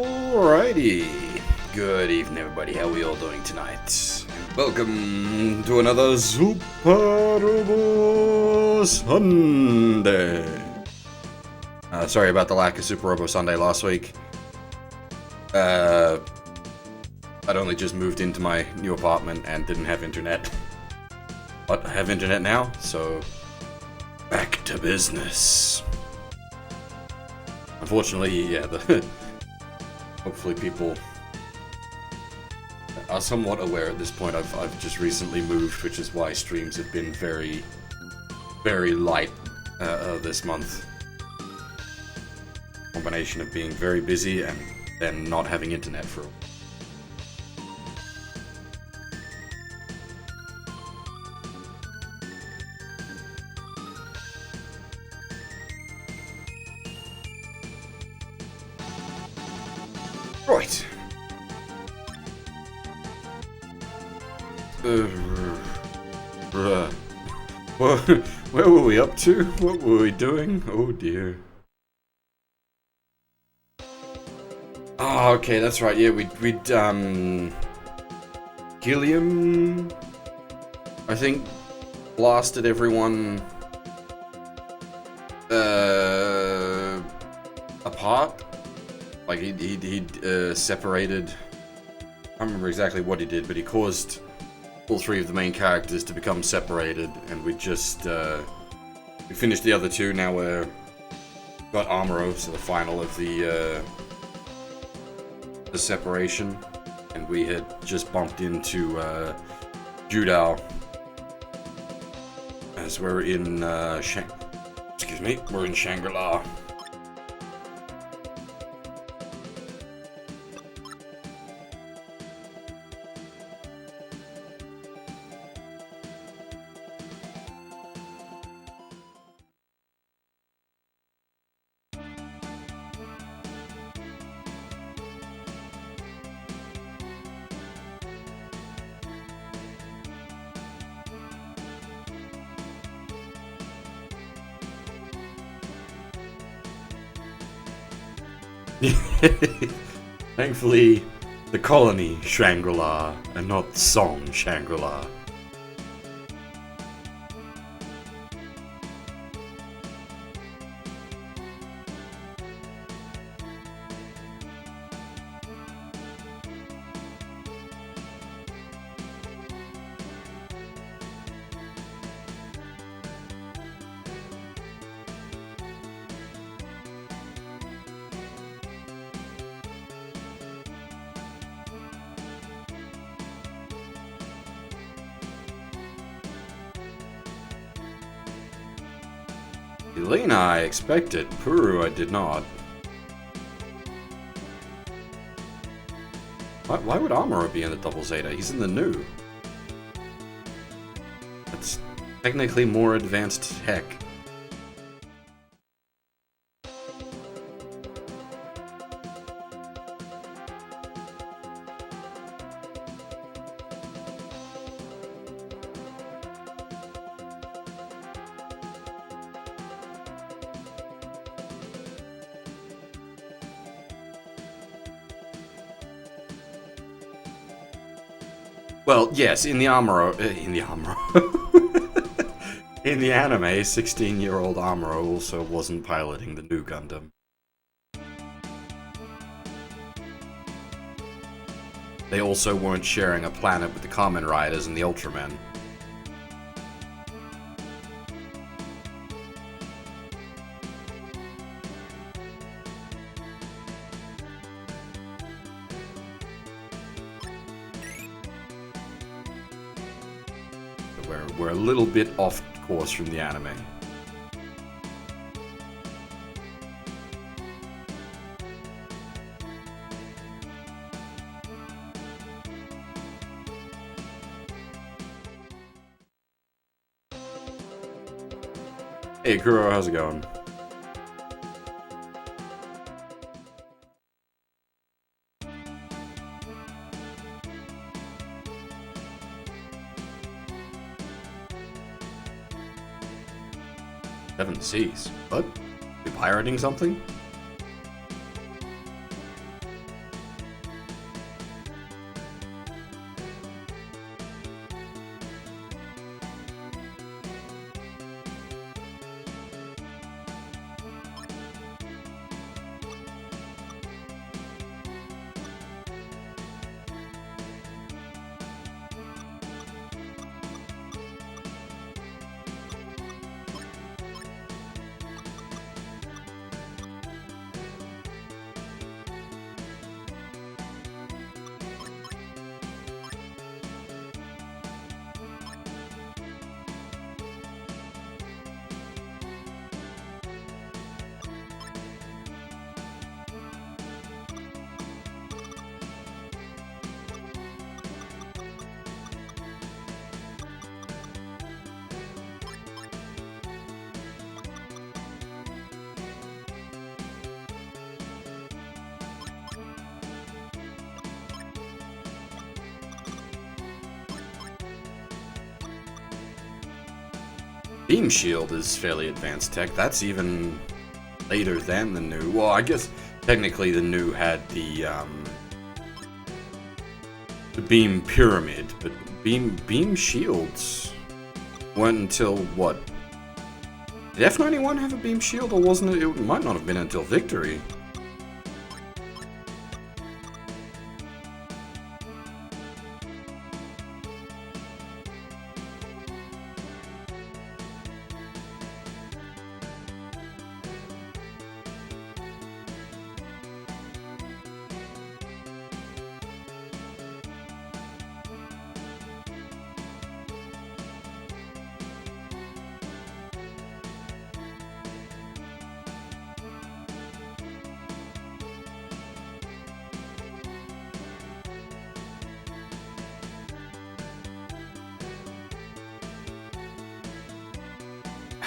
Alrighty. Good evening, everybody. How are we all doing tonight? Welcome to another Super Robo Sunday. Sorry about the lack of Super Robo Sunday last week. I'd only just moved into my new apartment and didn't have internet. But I have internet now, so back to business. Unfortunately, yeah, hopefully people are somewhat aware at this point. I've just recently moved, which is why streams have been very, very light this month. Combination of being very busy and then not having internet for a while. Right. Where were we up to? What were we doing? Oh dear. Oh, okay, that's right. Yeah, we'd Helium, I think, blasted everyone apart. Like he'd separated. I don't remember exactly what he did, but he caused all three of the main characters to become separated, and we just we finished the other two. Now we're got Amuro, so the final of the separation, and we had just bumped into Judao. As we're in, excuse me, we're in Shangri-La. Thankfully, the colony Shangri-La and not the song Shangri-La. Elena, I expected. Puru, I did not. Why would Amuro be in the Double Zeta? He's in the new. That's technically more advanced tech. Well, yes, in the Amuro, in the anime, 16-year-old Amuro also wasn't piloting the new Gundam. They also weren't sharing a planet with the Kamen Riders and the Ultramen. We're a little bit off course from the anime. Hey Kuro, how's it going? Seven Seas. What? You pirating something? Beam Shield is fairly advanced tech. That's even later than the new. Well, I guess technically the new had the Beam Pyramid, but Beam Shields weren't until what? Did F91 have a Beam Shield, or wasn't it? It might not have been until Victory.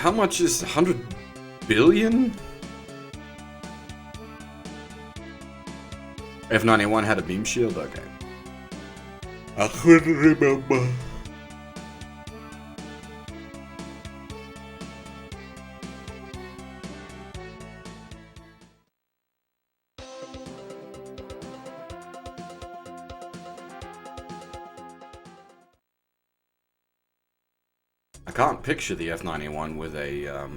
How much is 100 billion? F91 had a beam shield? Okay. I couldn't remember. I can't picture the F91 with a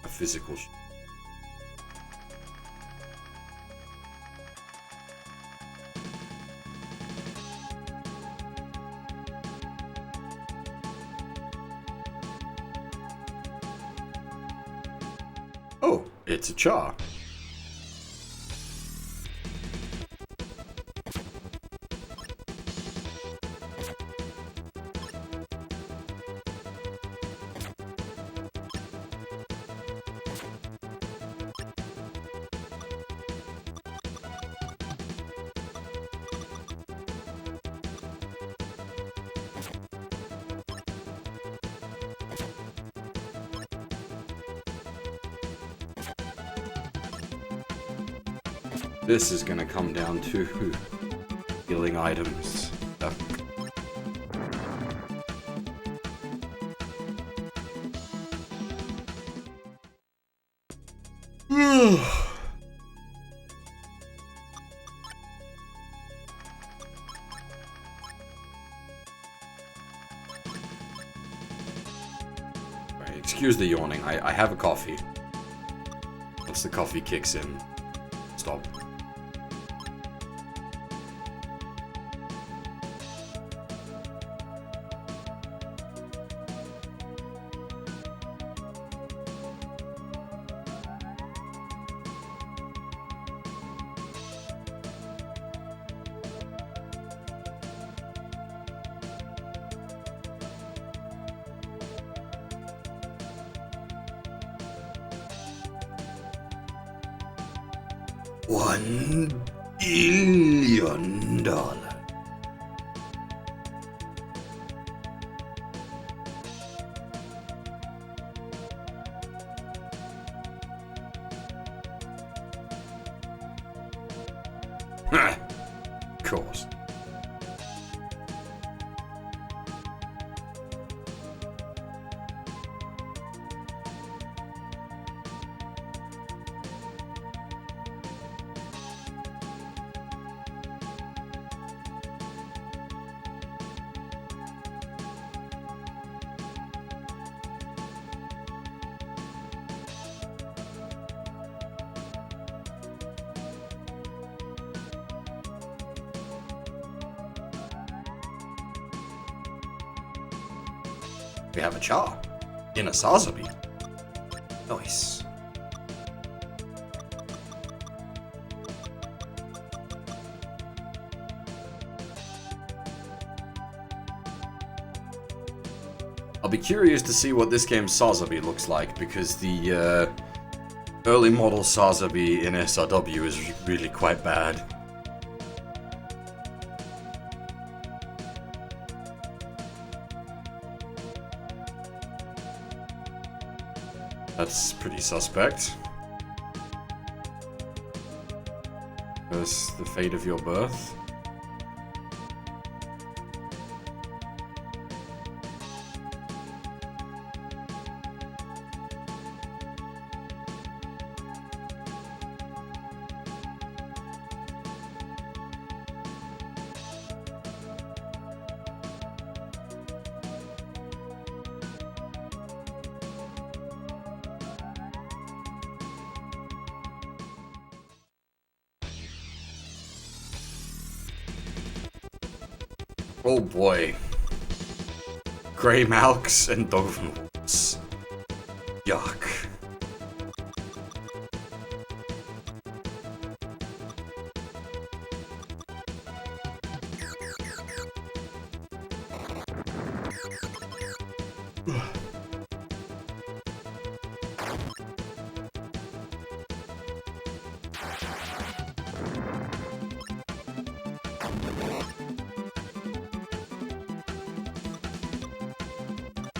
physical. Oh, it's a char. This is gonna come down to healing items. Excuse the yawning. I have a coffee. Once the coffee kicks in, stop. $1 billion. Of course. We have a char in a Sazabi. Nice. I'll be curious to see what this game's Sazabi looks like, because the early model Sazabi in SRW is really quite bad. That's pretty suspect. There's the fate of your birth. Oh boy. Grey Malks and Dovenwolves. Yuck.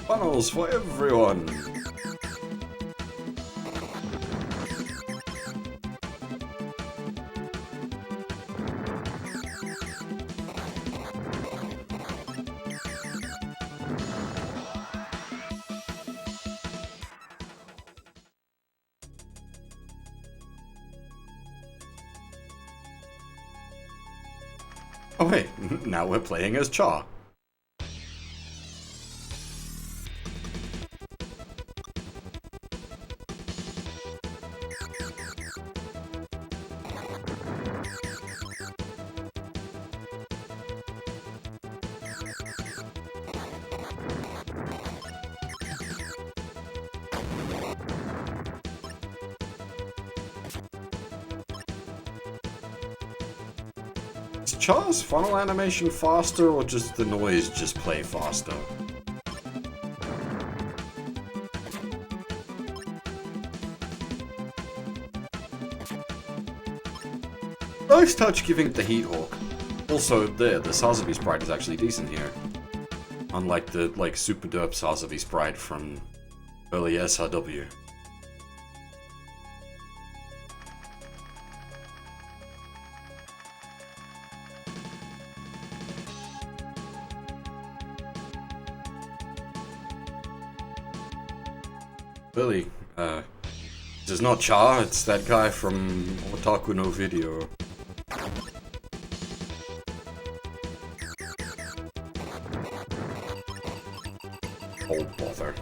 Funnels for everyone! Oh wait, now we're playing as Cha. Is Cha's funnel animation faster, or just the noise just play faster? Nice touch giving it the Heat Hawk. Also, the Sazabi sprite is actually decent here. Unlike the, super derp Sazabi sprite from early SRW. Really, this is not Cha, it's that guy from Otaku no Video. Oh, bother.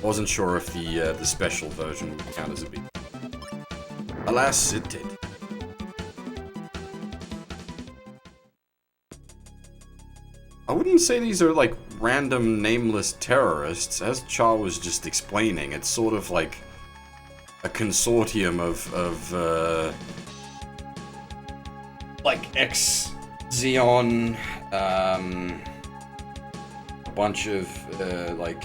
Wasn't sure if the special version would count as a beat. Alas, it did. I wouldn't say these are like random nameless terrorists. As Cha was just explaining, it's sort of like a consortium of like ex-Xeon, a bunch of like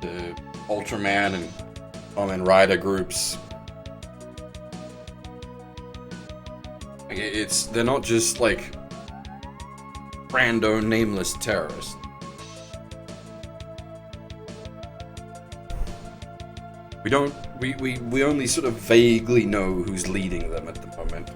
the Ultraman and Kamen Rider groups. They're not just like rando nameless terrorists. We only sort of vaguely know who's leading them at the moment.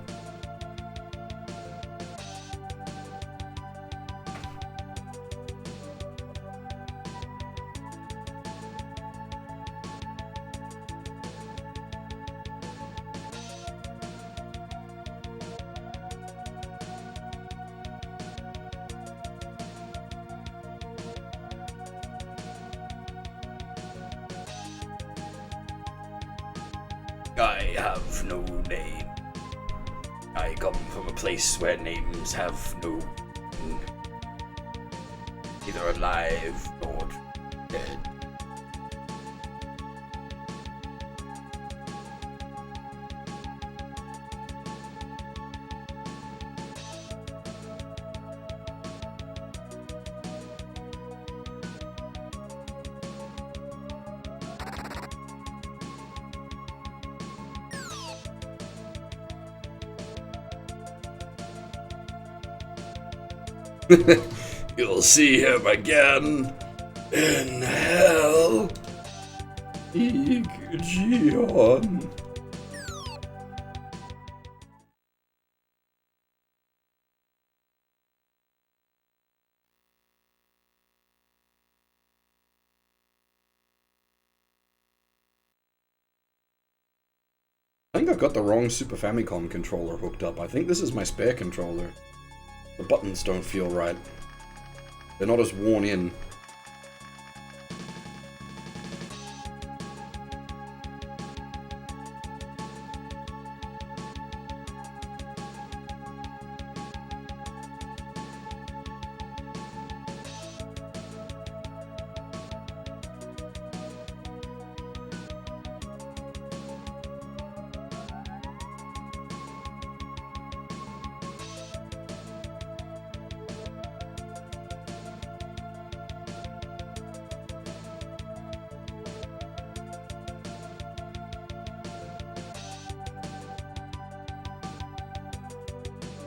I have no name. I come from a place where names have no meaning. Either alive or dead. You'll see him again in hell. Eek-Jion. I think I've got the wrong Super Famicom controller hooked up. I think this is my spare controller. The buttons don't feel right. They're not as worn in.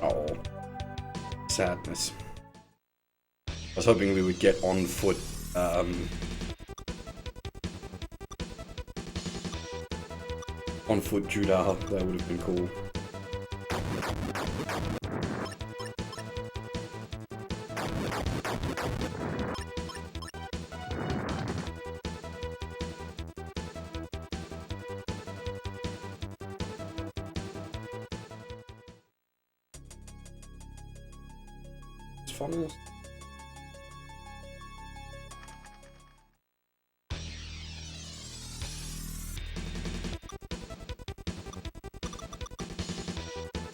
Oh, sadness. I was hoping we would get on foot, Judah. That would have been cool. Funnels.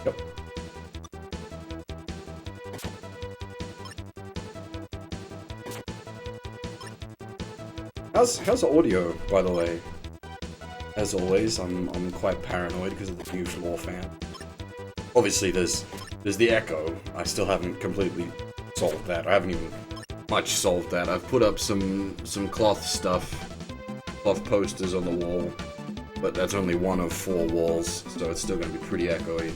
Yep. How's the audio, by the way? As always, I'm quite paranoid because of the new floor fan. Obviously, there's the echo. I still haven't completely solved that. I haven't even much solved that. I've put up some cloth stuff, cloth posters on the wall, but that's only one of 4 walls, so it's still going to be pretty echoey.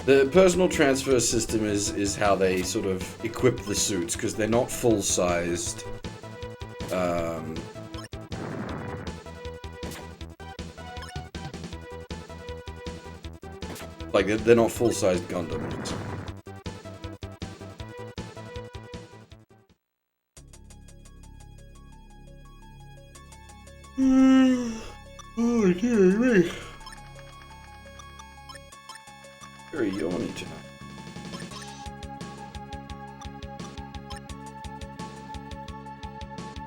The personal transfer system is how they sort of equip the suits, because they're not full-sized. Like, they're not full-sized Gundams. Oh, dear me. Very yawny tonight.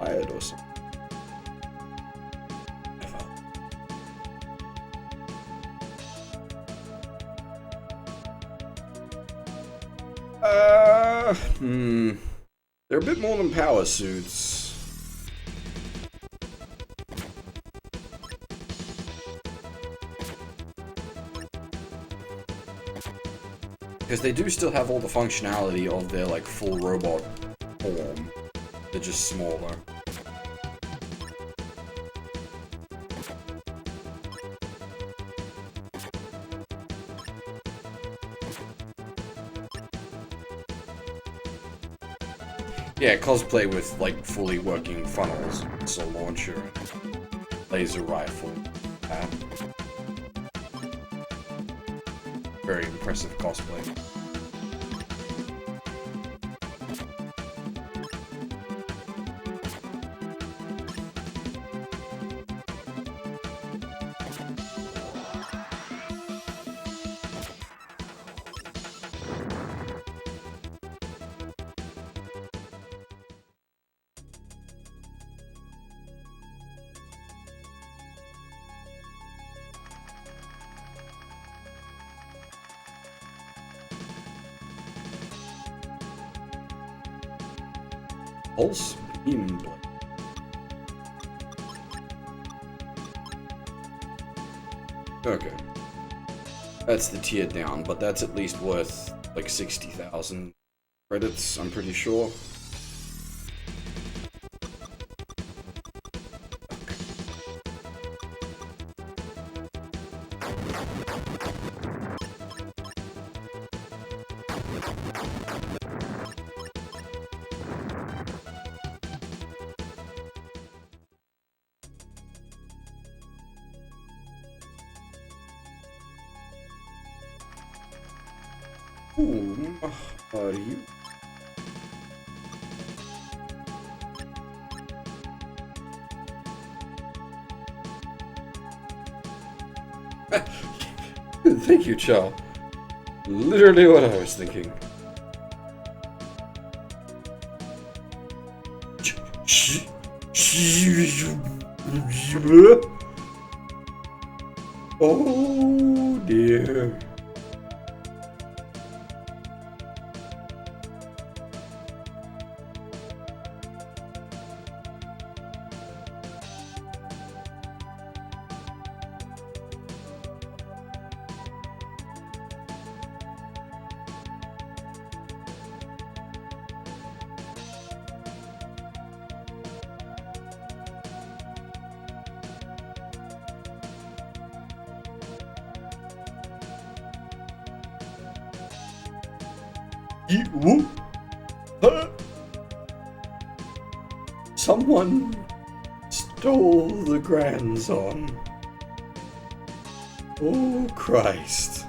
Tired or something. They're a bit more than power suits. Because they do still have all the functionality of their, like, full robot form. They're just smaller. Yeah, cosplay with, like, fully working funnels, missile launcher, laser rifle. Very impressive cosplay. Pulse beam blade. Okay. That's the tier down, but that's at least worth like 60,000 credits, I'm pretty sure. Whom are you? Thank you, Chow. Literally what I was thinking. Oh dear. Someone stole the grandson. Oh Christ.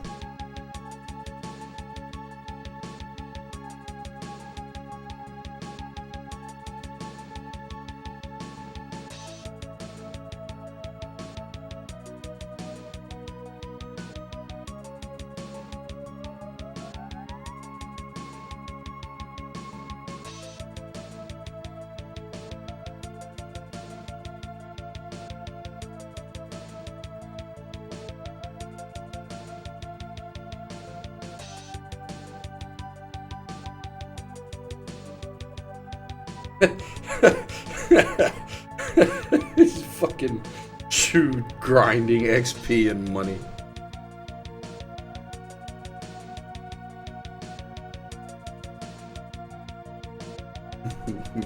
He's fucking chewed grinding XP and money.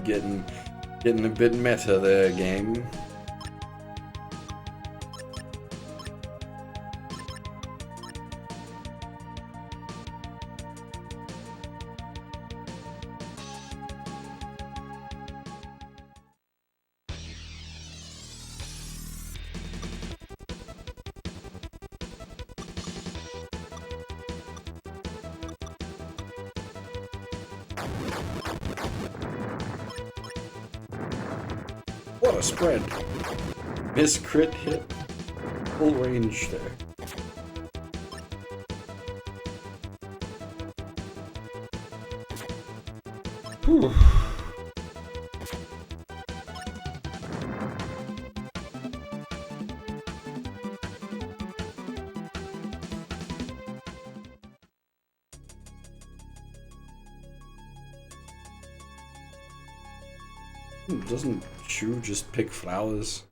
Getting a bit meta there, game. What a spread. Miss crit hit. Full range there. Whew. Doesn't Shu just pick flowers?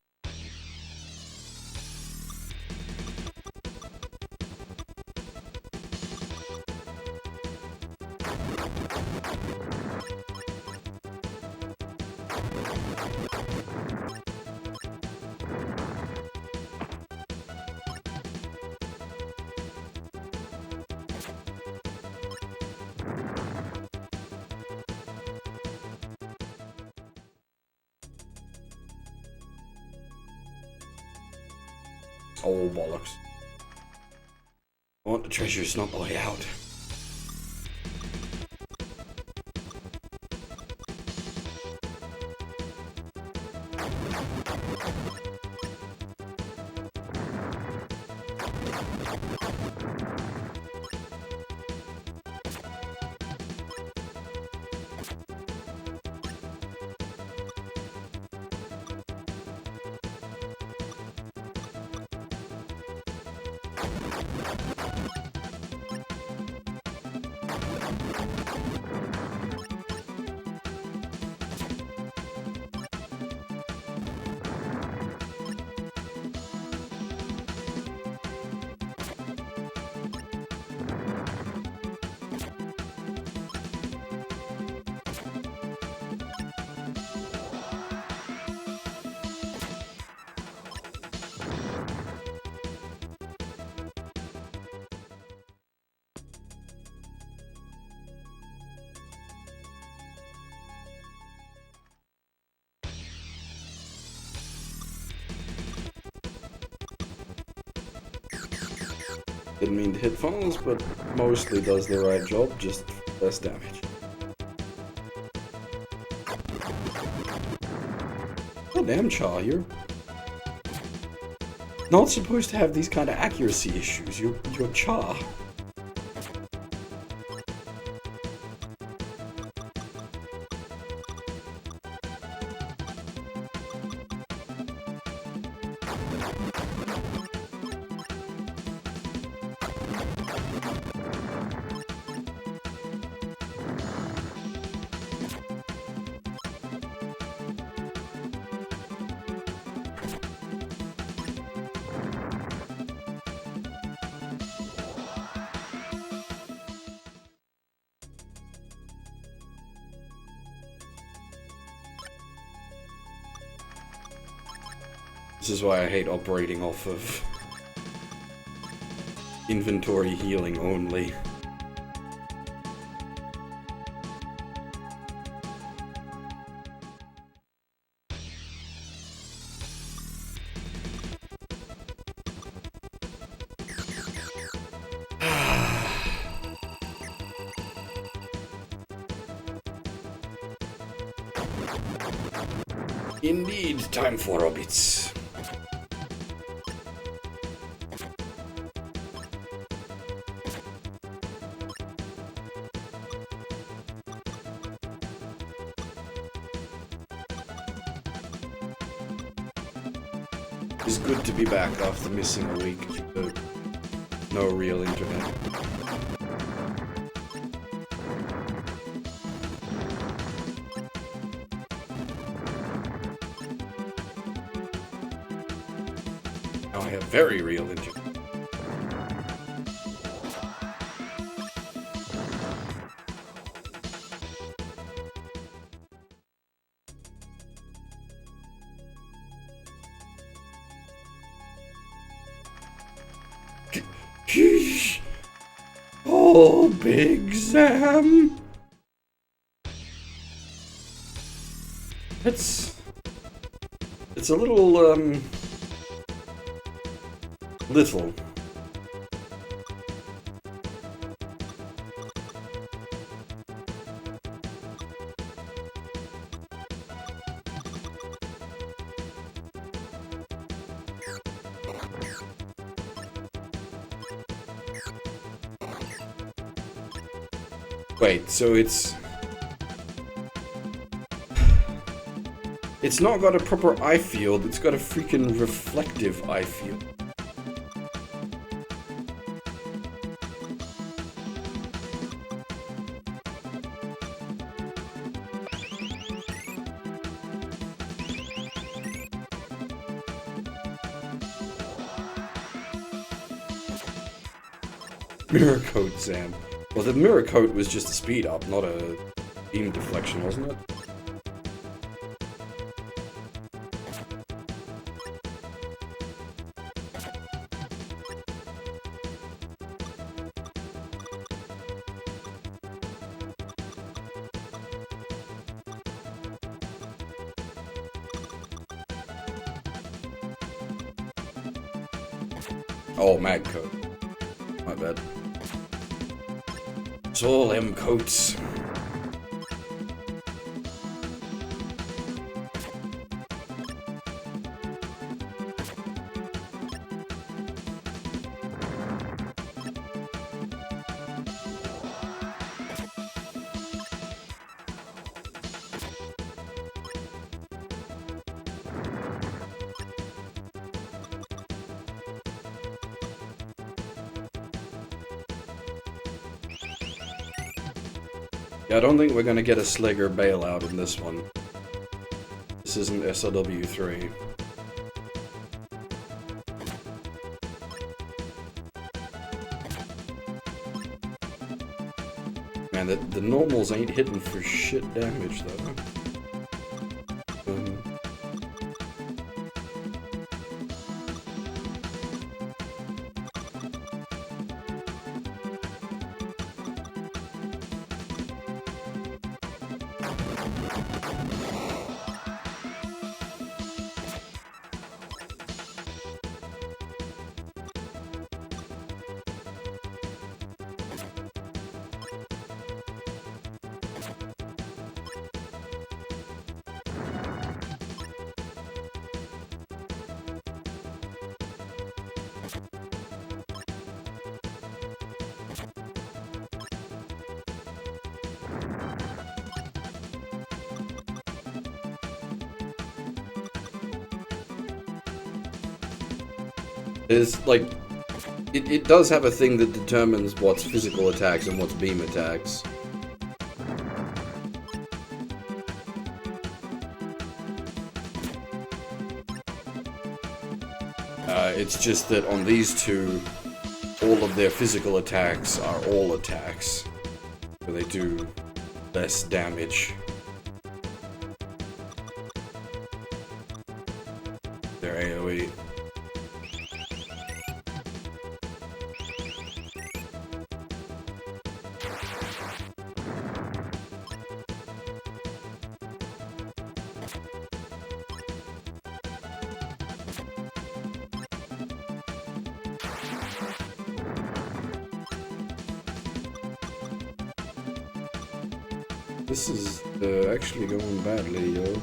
Oh, bollocks. I want the treasure's not the way out. Didn't mean to hit funnels, but mostly does the right job, just less damage. Oh damn, Cha, you're not supposed to have these kind of accuracy issues. You're Cha. This is why I hate operating off of inventory healing only. Indeed, time for obits. It's good to be back after missing a week due to no real internet. Now I have very real internet. Oh, Big Sam! It's a little, little. Wait, so it's not got a proper eye field, it's got a freaking reflective eye field. Mirror coat, Sam. Well, the mirror coat was just a speed up, not a beam deflection, wasn't it? Oh, mag coat. My bad. It's all M coats. Yeah, I don't think we're gonna get a Sligger bailout in this one. This isn't SLW 3. Man, the normals ain't hitting for shit damage though. There's like, it does have a thing that determines what's physical attacks and what's beam attacks. It's just that on these two, all of their physical attacks are all attacks, so they do less damage. Their AoE. This is actually going badly, yo.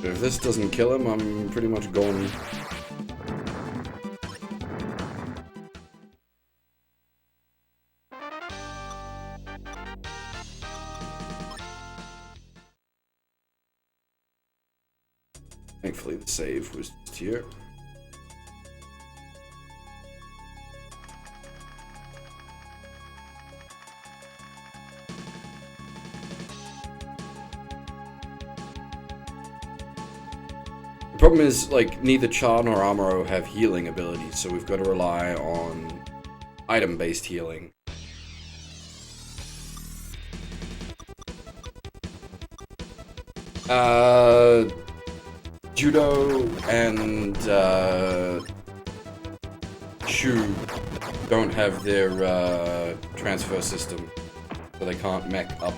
If this doesn't kill him, I'm pretty much gone. Thankfully the save was just here. The problem is, like, neither Char nor Amuro have healing abilities, so we've got to rely on item-based healing. Judo and Shu don't have their transfer system, so they can't mech up.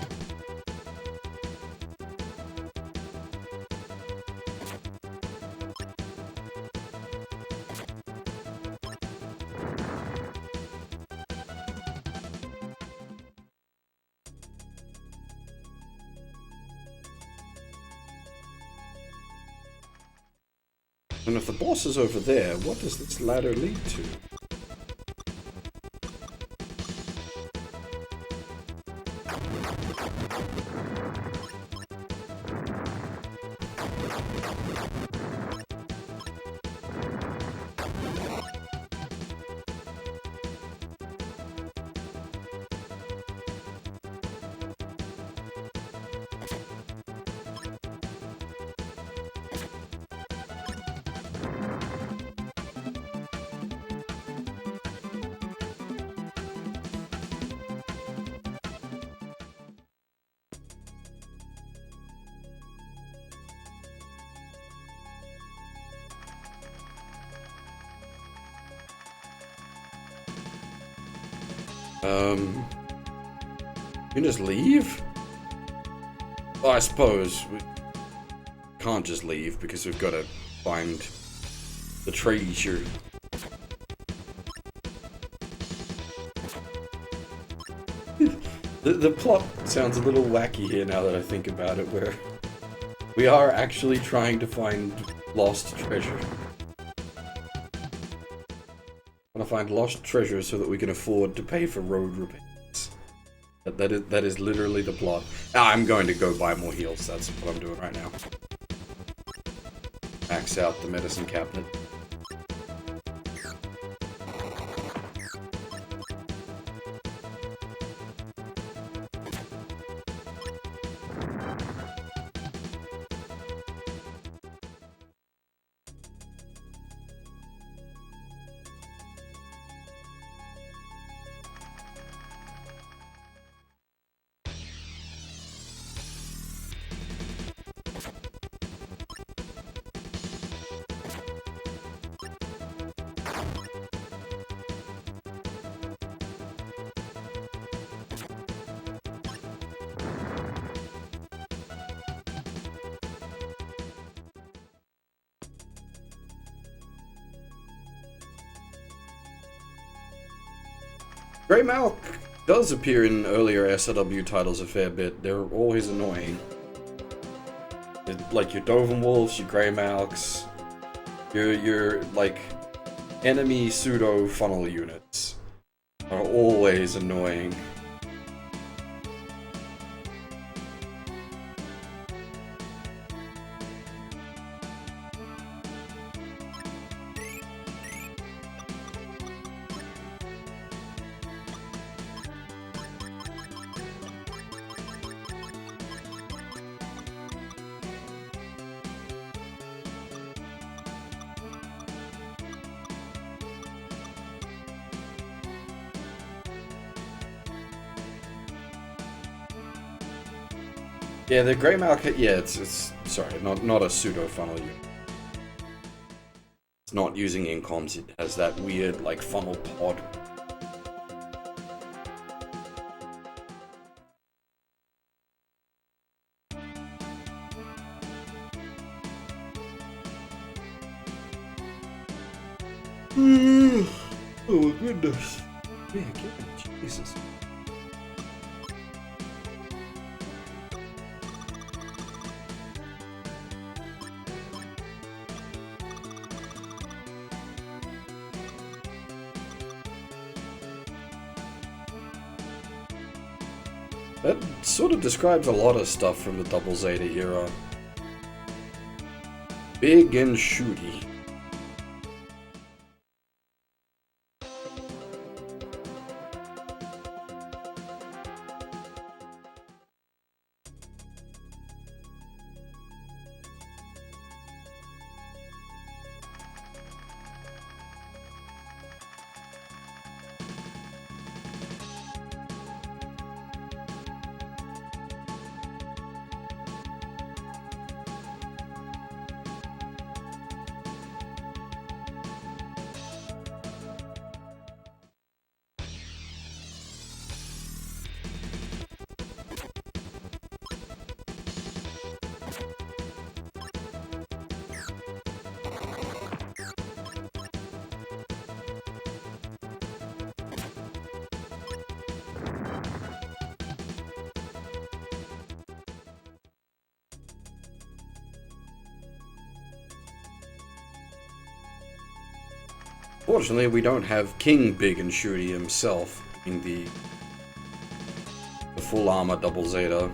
And if the boss is over there, what does this ladder lead to? You can just leave? Well, I suppose we can't just leave because we've got to find the treasure. The plot sounds a little wacky here now that I think about it, where we are actually trying to find lost treasure. I want to find lost treasure so that we can afford to pay for road repairs. That is literally the plot. I'm going to go buy more heals. That's what I'm doing right now. Max out the medicine cabinet. Grey Malk does appear in earlier SLW titles a fair bit. They're always annoying. Like your Doven Wolves, your Grey Malks, your like enemy pseudo funnel units are always annoying. Yeah, the Grey Malk, yeah, it's sorry, not a pseudo funnel unit. It's not using incoms, it has that weird, like, funnel pod. Oh my goodness. Yeah, Jesus. That sort of describes a lot of stuff from the Double Zeta era. Big and shooty. Fortunately, we don't have King Big and Shooty himself in the full armor Double Zeta.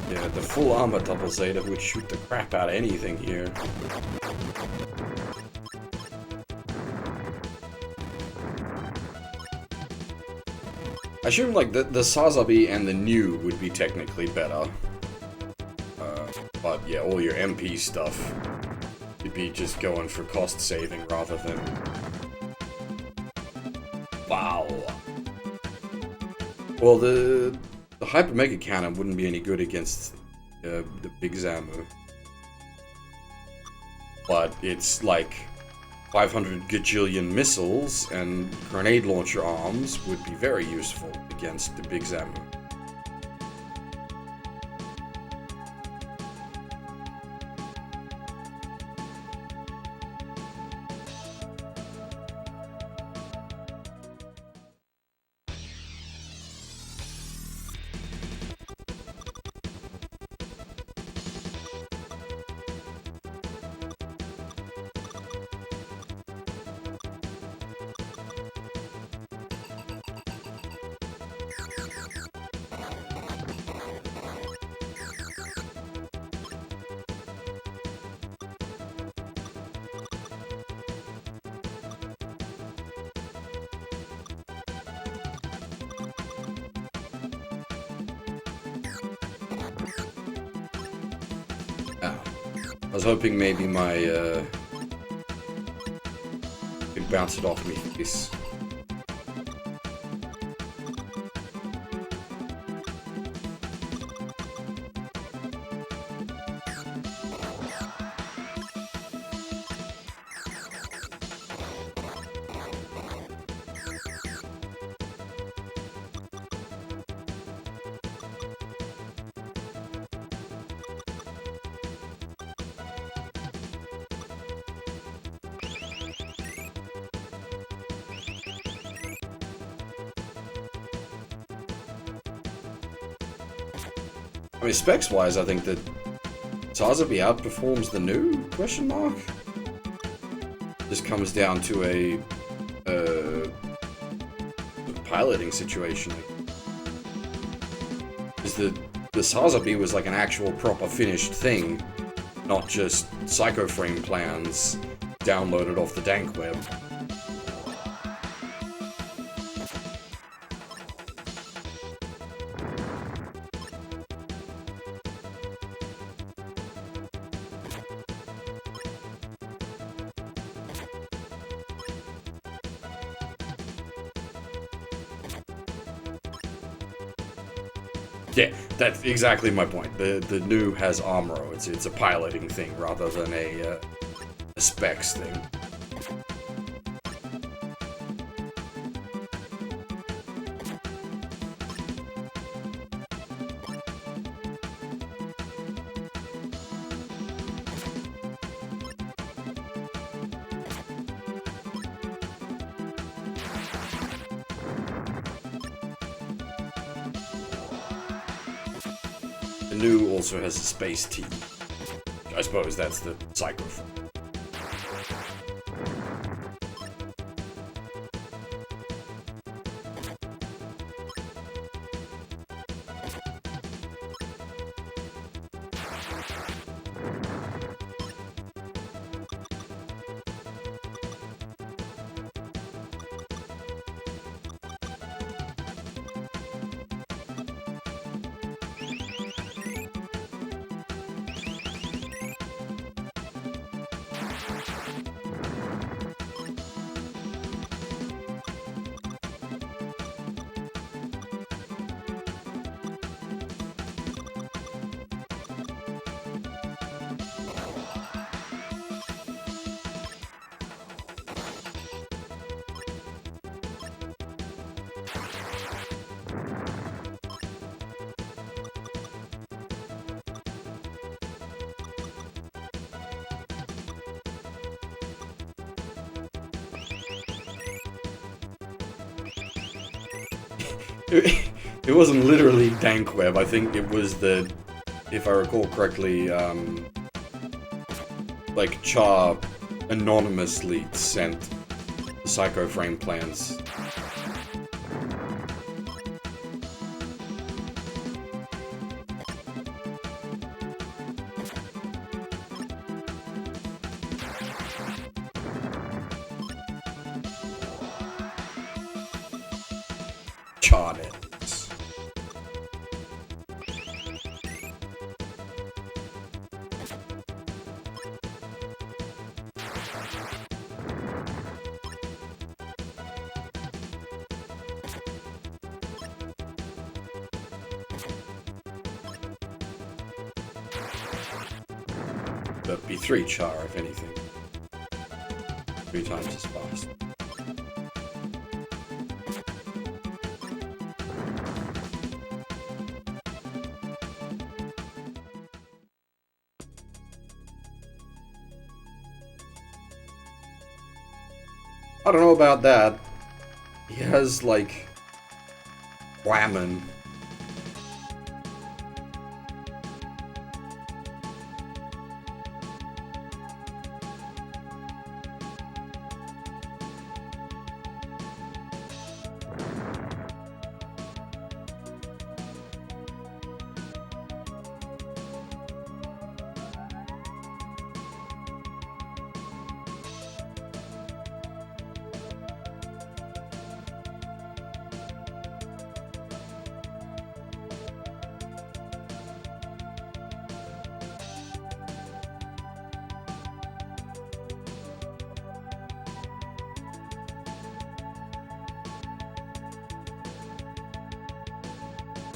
Yeah, the full armor Double Zeta would shoot the crap out of anything here. I assume like the Sazabi and the New would be technically better. But yeah, all your MP stuff, you'd be just going for cost saving rather than... Wow. Well, the Hyper Mega Cannon wouldn't be any good against the Big Zamu. But it's like 500 gajillion missiles and grenade launcher arms would be very useful against the Big Zamu. I was hoping maybe my, could bounce it off me, please. I mean, specs-wise, I think that Sazabi outperforms the new, question mark? This comes down to a piloting situation. Is the Sazabi was like an actual proper finished thing, not just psychoframe plans downloaded off the dank web. Yeah, that's exactly my point. The new has Armoro. It's a piloting thing rather than a specs thing. The new also has a space T. I suppose that's the psychophone. It wasn't literally dank web. I think it was the, if I recall correctly, like Char anonymously sent the psychoframe plans. Char it. That'd be 3 char, if anything. 3 times as fast. I don't know about that. He has, like, whammon.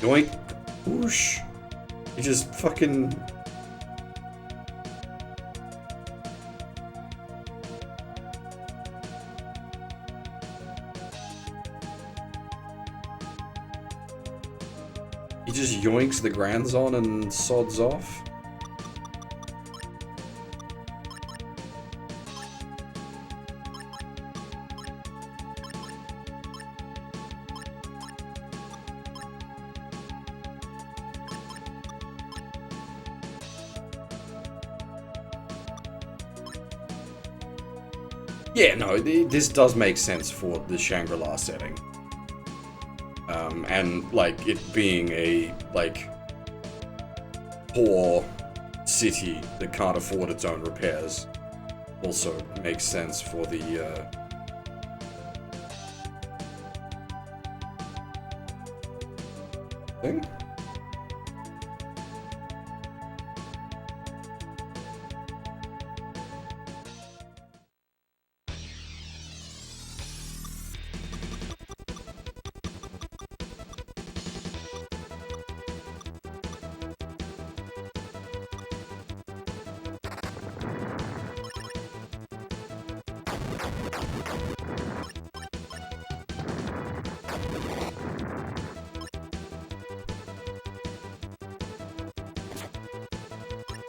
Yoink. Whoosh. He just fucking... He just yoinks the grands on and sods off. Yeah, no, this does make sense for the Shangri-La setting. And, like, it being a, like, poor city that can't afford its own repairs also makes sense for the, thing?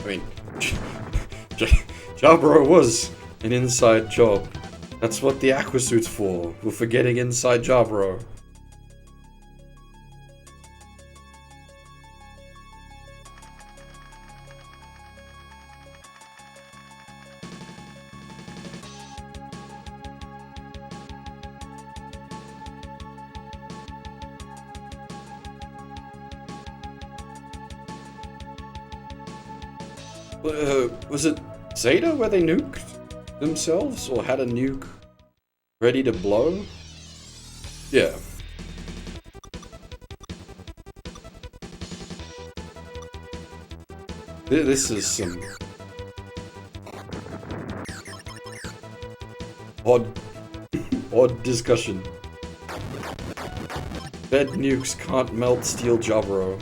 I mean, Jabro was an inside job. That's what the Aquasuit's for. We're forgetting inside Jabro. Was it Zeta where they nuked themselves, or had a nuke ready to blow? Yeah. This is some odd discussion. Bed nukes can't melt steel Jabro.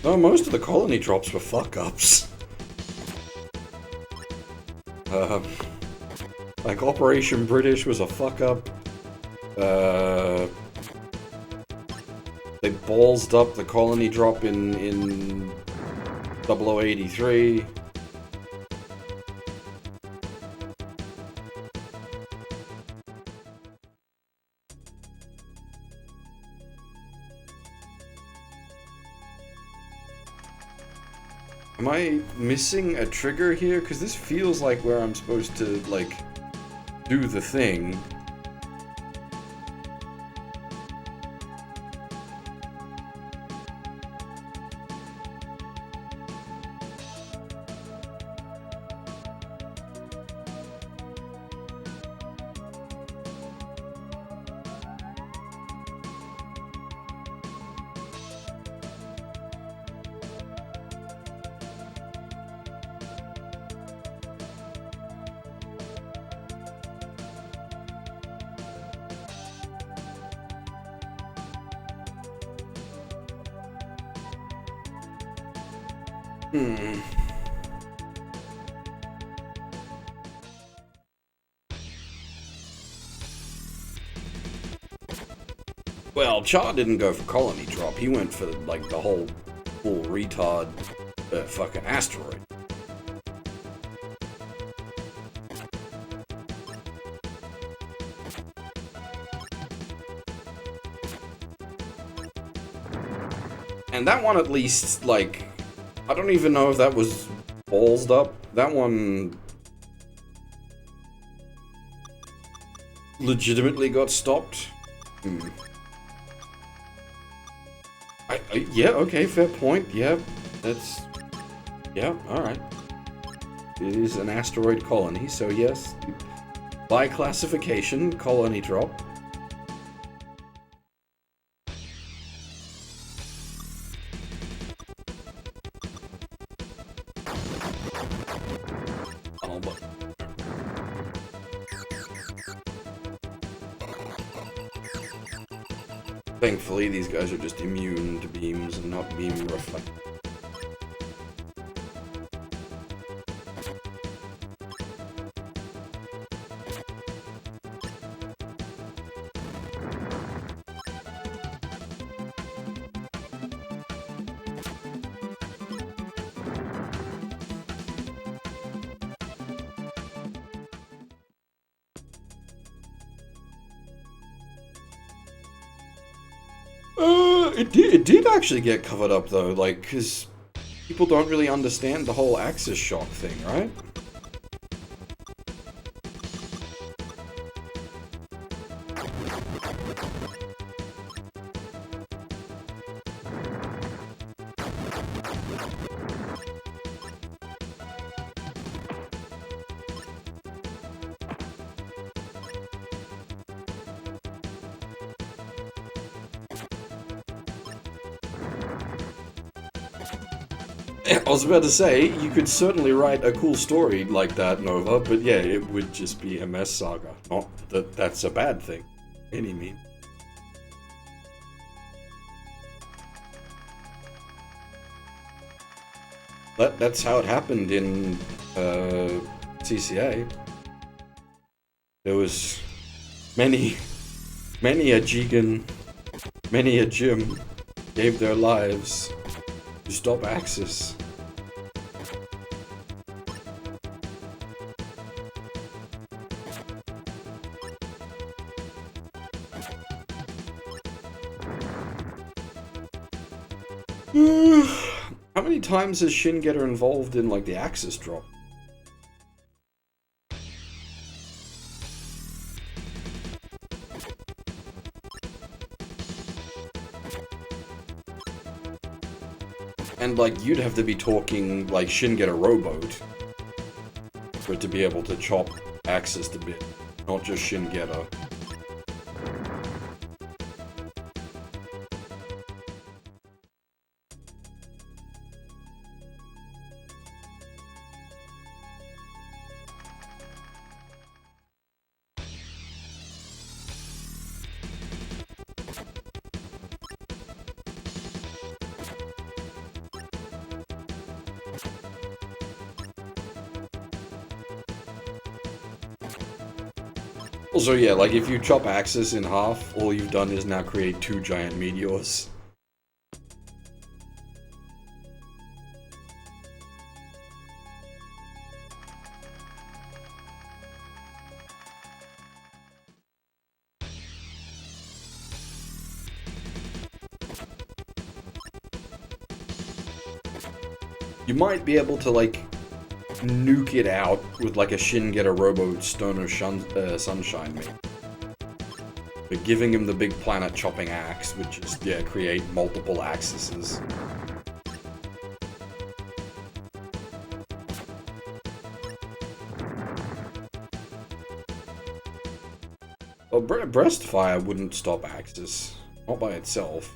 No, most of the colony drops were fuck-ups. Like Operation British was a fuck-up. They ballsed up the colony drop in 0083. Am I missing a trigger here? Because this feels like where I'm supposed to, like, do the thing. Well, Char didn't go for colony drop. He went for, like, the whole full retard fucking asteroid. And that one at least, like, I don't even know if that was ballsed up. That one legitimately got stopped. Yeah, okay, fair point. Yeah, that's... Yeah, alright. It is an asteroid colony, so yes. By classification, colony drop. Oh, but... Thankfully, these guys are just immune to beams and not beam reflect. It did actually get covered up though, like, because people don't really understand the whole axis shock thing, right? I was about to say, you could certainly write a cool story like that, Nova, but yeah, it would just be a mess saga. Not that that's a bad thing, any means. That's how it happened in CCA. There was many a Jigen, many a Jim gave their lives to stop Axis. How many times has Shin Getter involved in, like, the Axis drop? And, like, you'd have to be talking, like, Shin Getter rowboat for it to be able to chop Axis to bit, not just Shin Getter. Also, yeah, like, if you chop Axis in half, all you've done is now create 2 giant meteors. You might be able to, like, nuke it out with, like, a Shin Getter Robo Stone of Sunshine mate. But giving him the big planet chopping axe would just, yeah, create multiple axes. Well, Breastfire wouldn't stop Axis. Not by itself.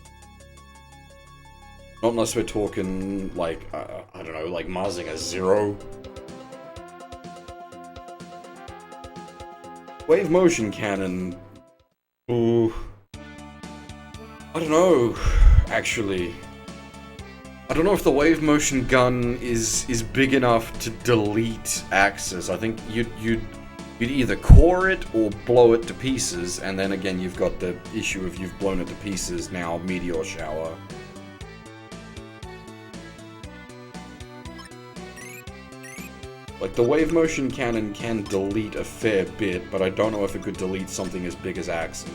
Not unless we're talking, like, I don't know, like Mazinger Zero. Wave motion cannon. Ooh. I don't know, actually. I don't know if the wave motion gun is big enough to delete Axis. I think you'd either core it or blow it to pieces, and then again you've got the issue of you've blown it to pieces, now meteor shower. Like, the wave motion cannon can delete a fair bit, but I don't know if it could delete something as big as Axis.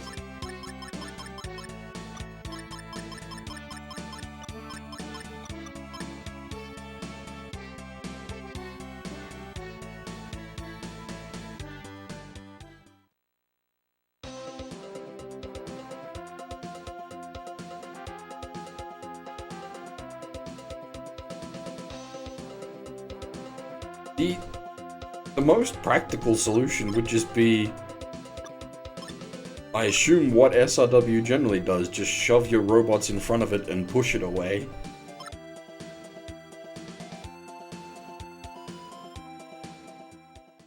The most practical solution would just be, I assume, what SRW generally does, just shove your robots in front of it and push it away.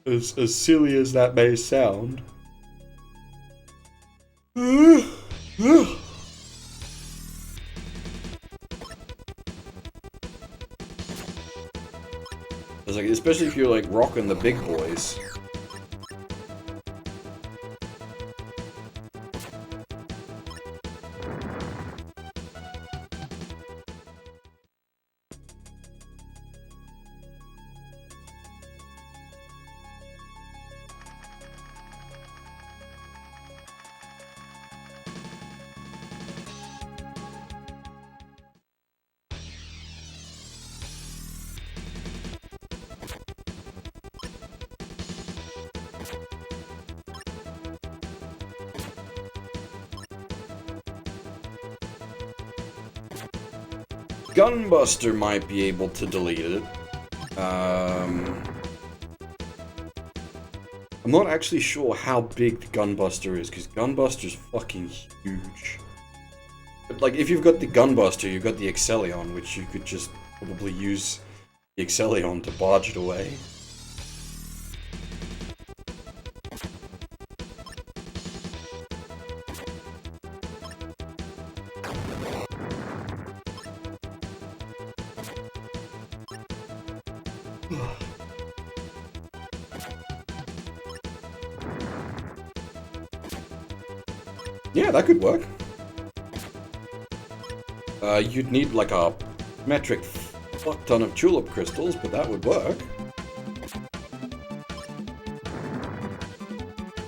As silly as that may sound. It's like, especially if you're like rocking the big boys. Gunbuster might be able to delete it. I'm not actually sure how big the Gunbuster is, because Gunbuster's fucking huge. But, like, if you've got the Gunbuster, you've got the Excellion, which you could just probably use the Excellion to barge it away. Yeah, that could work. You'd need like a metric fuck ton of tulip crystals, but that would work.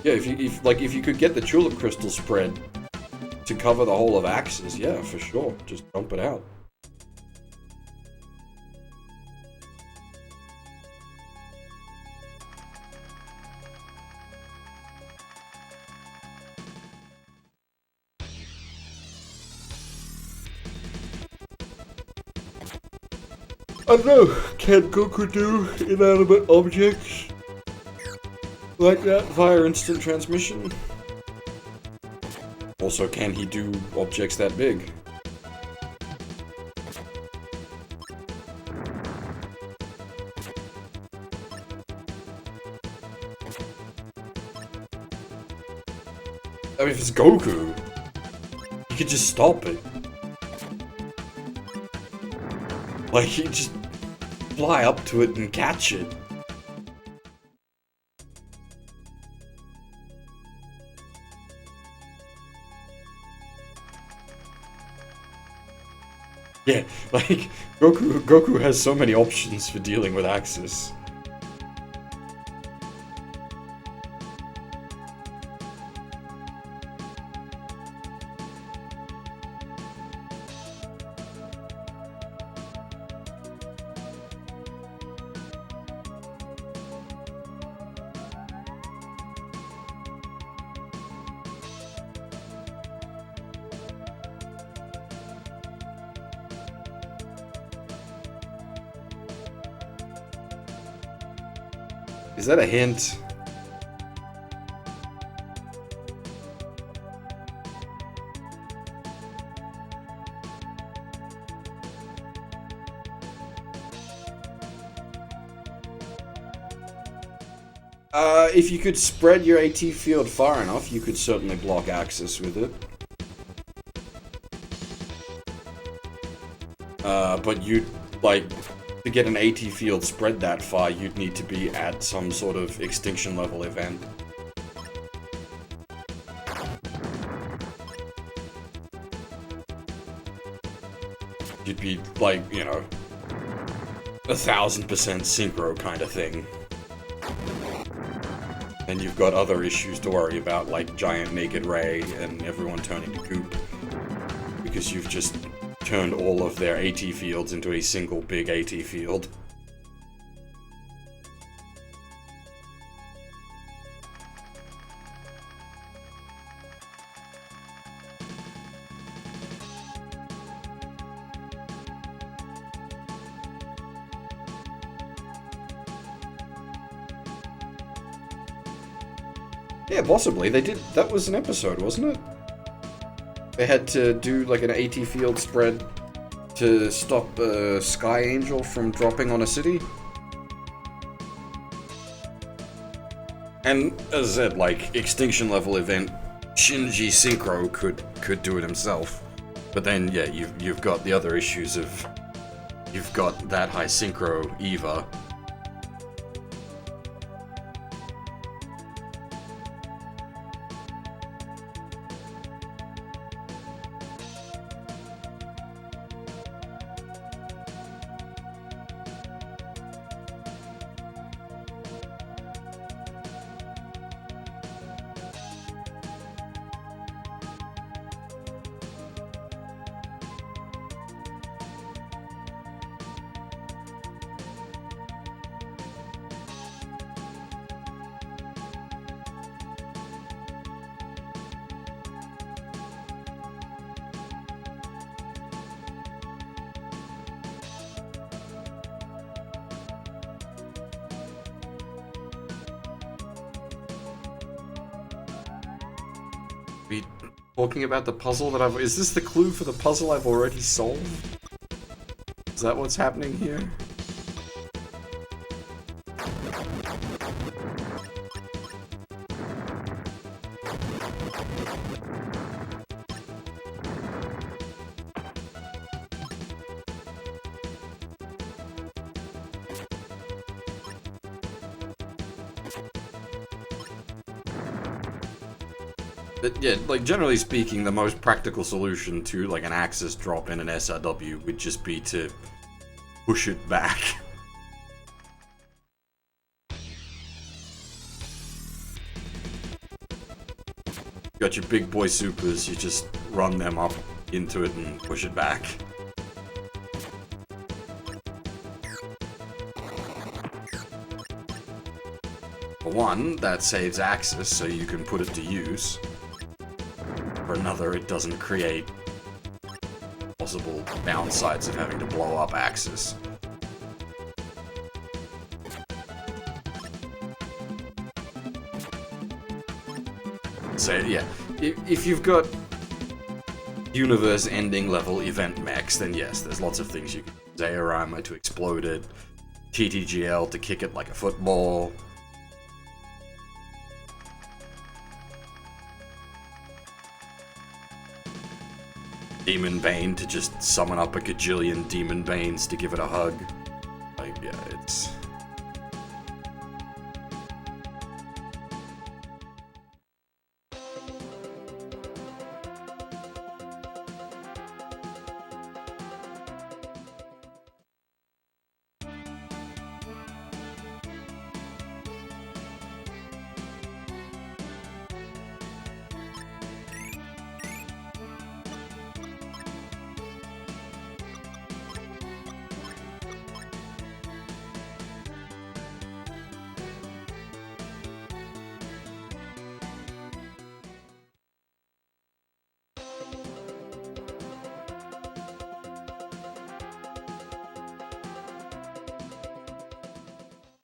Yeah, if you could get the tulip crystal spread to cover the whole of Axis, yeah, for sure. Just dump it out. I don't know, can Goku do inanimate objects like that via instant transmission? Also, can he do objects that big? I mean, if it's Goku, he could just stop it. Like, he just fly up to it and catch it. Yeah, like, Goku has so many options for dealing with Axis. Is that a hint? If you could spread your AT field far enough, you could certainly block Axis with it. But you'd, like, to get an AT field spread that far, you'd need to be at some sort of extinction level event. You'd be, like, you know, 1000% synchro kind of thing. And you've got other issues to worry about, like giant naked ray and everyone turning to goop. Because you've just turned all of their AT fields into a single big AT field. Yeah, possibly. They did. That was an episode, wasn't it? They had to do like an AT field spread to stop Sky Angel from dropping on a city. And as I said, like, extinction level event, Shinji Synchro could do it himself. But then, yeah, you've got the other issues of you've got that high synchro Eva. We talking about the puzzle that I've... Is this the clue for the puzzle I've already solved? Is that what's happening here? Yeah, like, generally speaking, the most practical solution to, like, an axis drop in an SRW would just be to push it back. Got your big boy supers, you just run them up into it and push it back. For one, that saves axis, so you can put it to use. For another, it doesn't create possible downsides of having to blow up axis. So yeah, if you've got universe-ending level event mechs, then yes, there's lots of things you can use. Aorama to explode it, TTGL to kick it like a football. Demon Bane to just summon up a gajillion Demon Banes to give it a hug. Like, yeah, it's...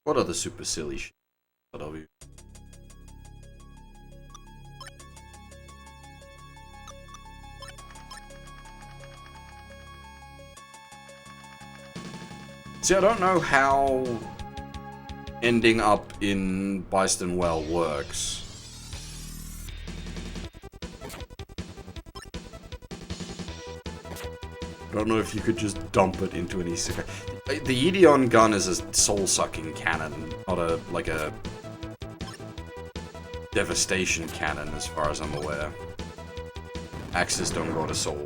What other super silly shit that I'll be... See, I don't know how ending up in Byston Well works. I don't know if you could just dump it into an isekai. The Edeon gun is a soul-sucking cannon, not a, like a... devastation cannon, as far as I'm aware. Axes don't go to soul.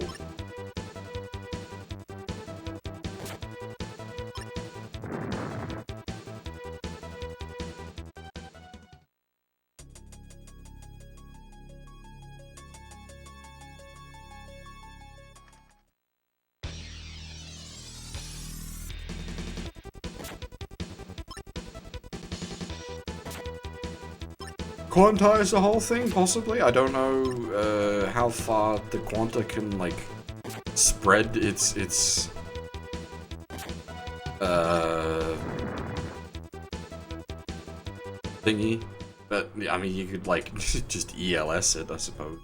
Quantize the whole thing, possibly? I don't know how far the quanta can, like, spread its thingy. But, I mean, you could, like, just ELS it, I suppose.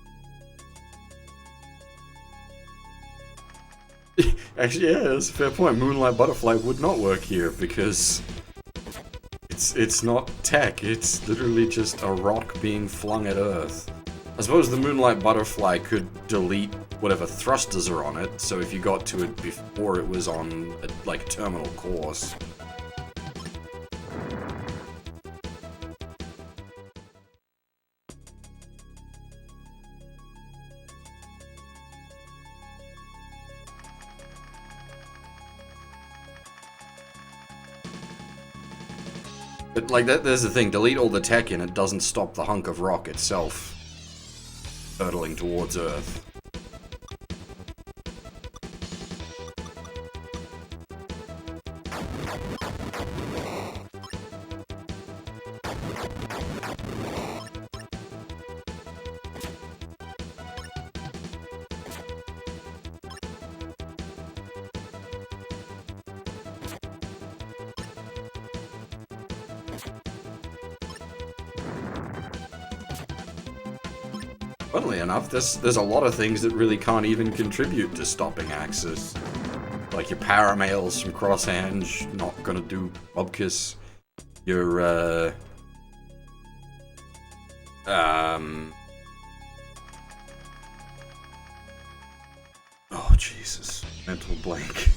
Actually, yeah, that's a fair point. Moonlight Butterfly would not work here, because... It's not tech, it's literally just a rock being flung at Earth. I suppose the Moonlight Butterfly could delete whatever thrusters are on it, so if you got to it before it was on, a, like, terminal course. But, like, there's the thing, delete all the tech in it doesn't stop the hunk of rock itself hurtling towards Earth. Funnily enough, there's a lot of things that really can't even contribute to stopping Axis. Like your paramails from Crosshand, not gonna do Bubkiss. Your, oh, Jesus. Mental blank.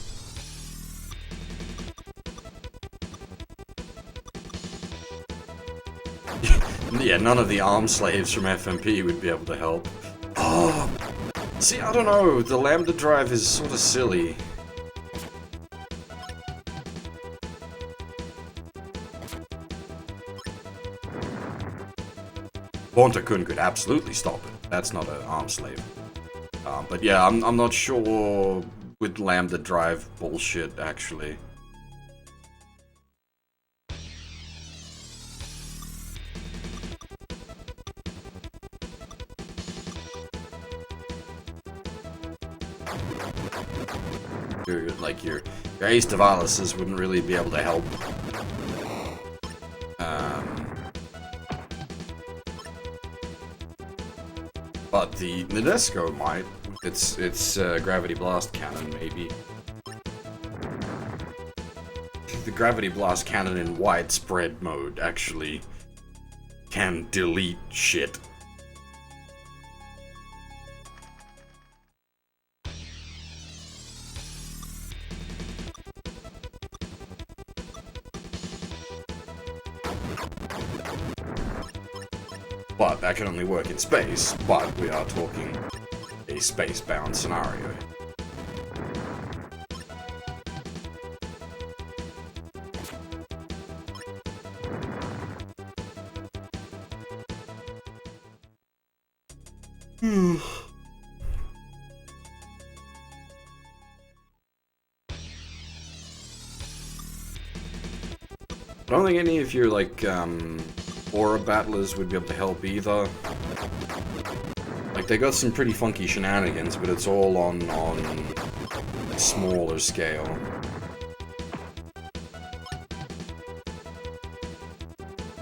Yeah, none of the arm slaves from FMP would be able to help. Oh! See, I don't know. The Lambda drive is sort of silly. Bonta-kun could absolutely stop it. That's not an arm slave. But yeah, I'm not sure with Lambda drive bullshit, actually. Your Ace Devalises wouldn't really be able to help. But the Nadesco might. It's Gravity Blast Cannon, maybe. The Gravity Blast Cannon in widespread mode actually can delete shit. But that can only work in space, but we are talking a space-bound scenario. I don't think any of your, like, Aura battlers would be able to help either. Like, they got some pretty funky shenanigans, but it's all on a smaller scale.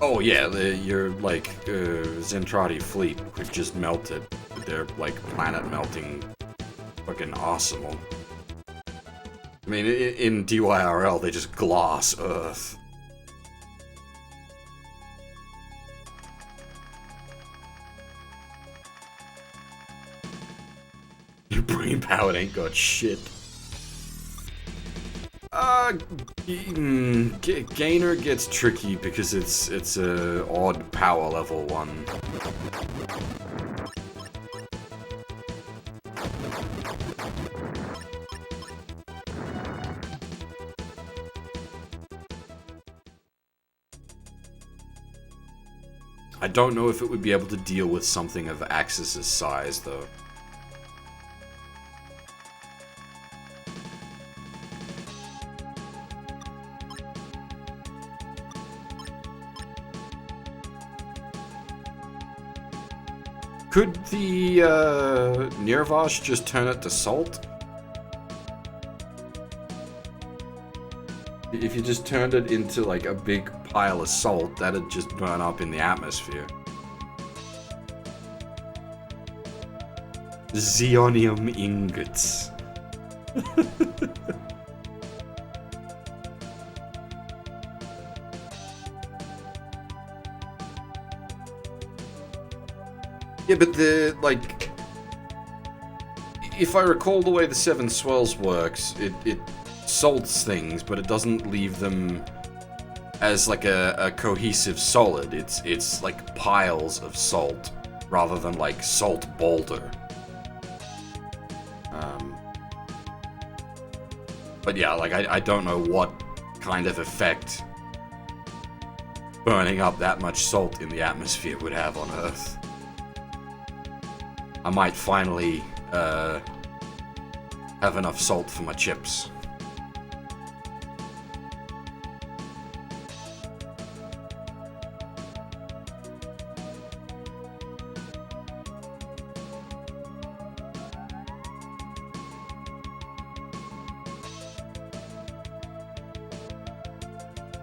Oh yeah, your, like, Zentradi fleet could just melt it with their, like, planet-melting fucking arsenal. I mean, in DYRL, they just glass Earth. Your brain power ain't got shit. Gainer gets tricky because it's a odd power level one. I don't know if it would be able to deal with something of Axis's size, though. Could the Nirvash just turn it to salt? If you just turned it into like a big pile of salt, that'd just burn up in the atmosphere. Zeonium ingots. Yeah, but like, if I recall the way the Seven Swells works, it salts things, but it doesn't leave them as like a cohesive solid. It's like piles of salt, rather than like salt boulder. But yeah, like, I don't know what kind of effect burning up that much salt in the atmosphere would have on Earth. I might finally have enough salt for my chips.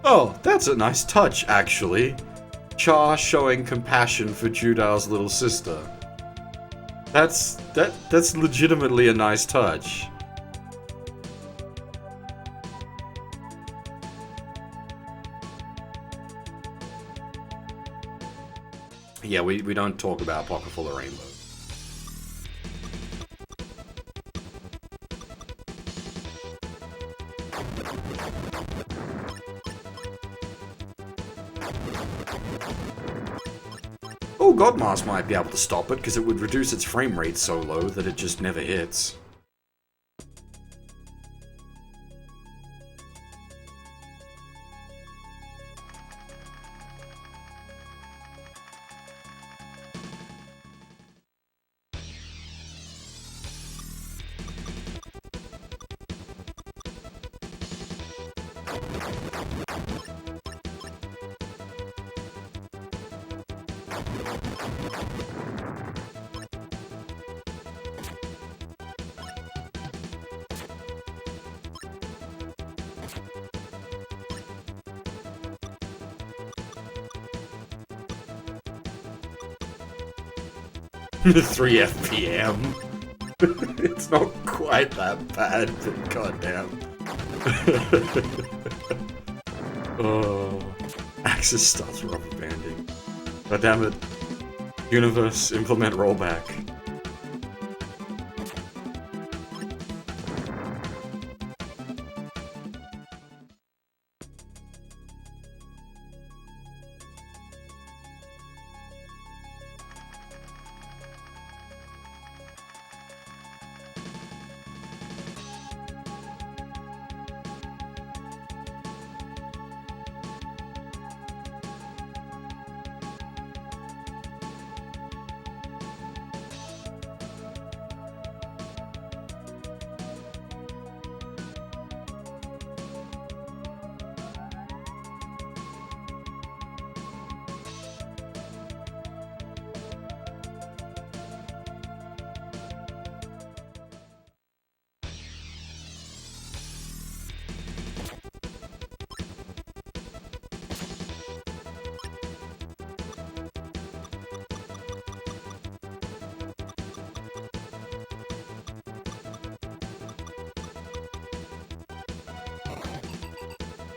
Oh, that's a nice touch, actually. Char showing compassion for Judah's little sister. That's legitimately a nice touch. Yeah, we don't talk about Pocket Full of Rainbow. Oh, Godmask might be able to stop it, because it would reduce its frame rate so low that it just never hits. Three FPM. It's not quite that bad, but goddamn. Oh, Axis starts rubber banding. God damn it. Universe, implement rollback.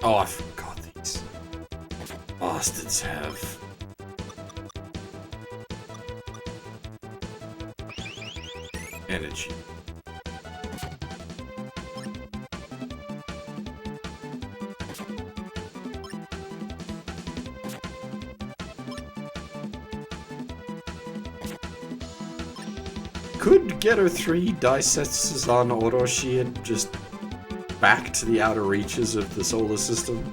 Oh, I forgot these bastards have energy. Could Ghetto 3 dissects on Orochi and just back to the outer reaches of the solar system?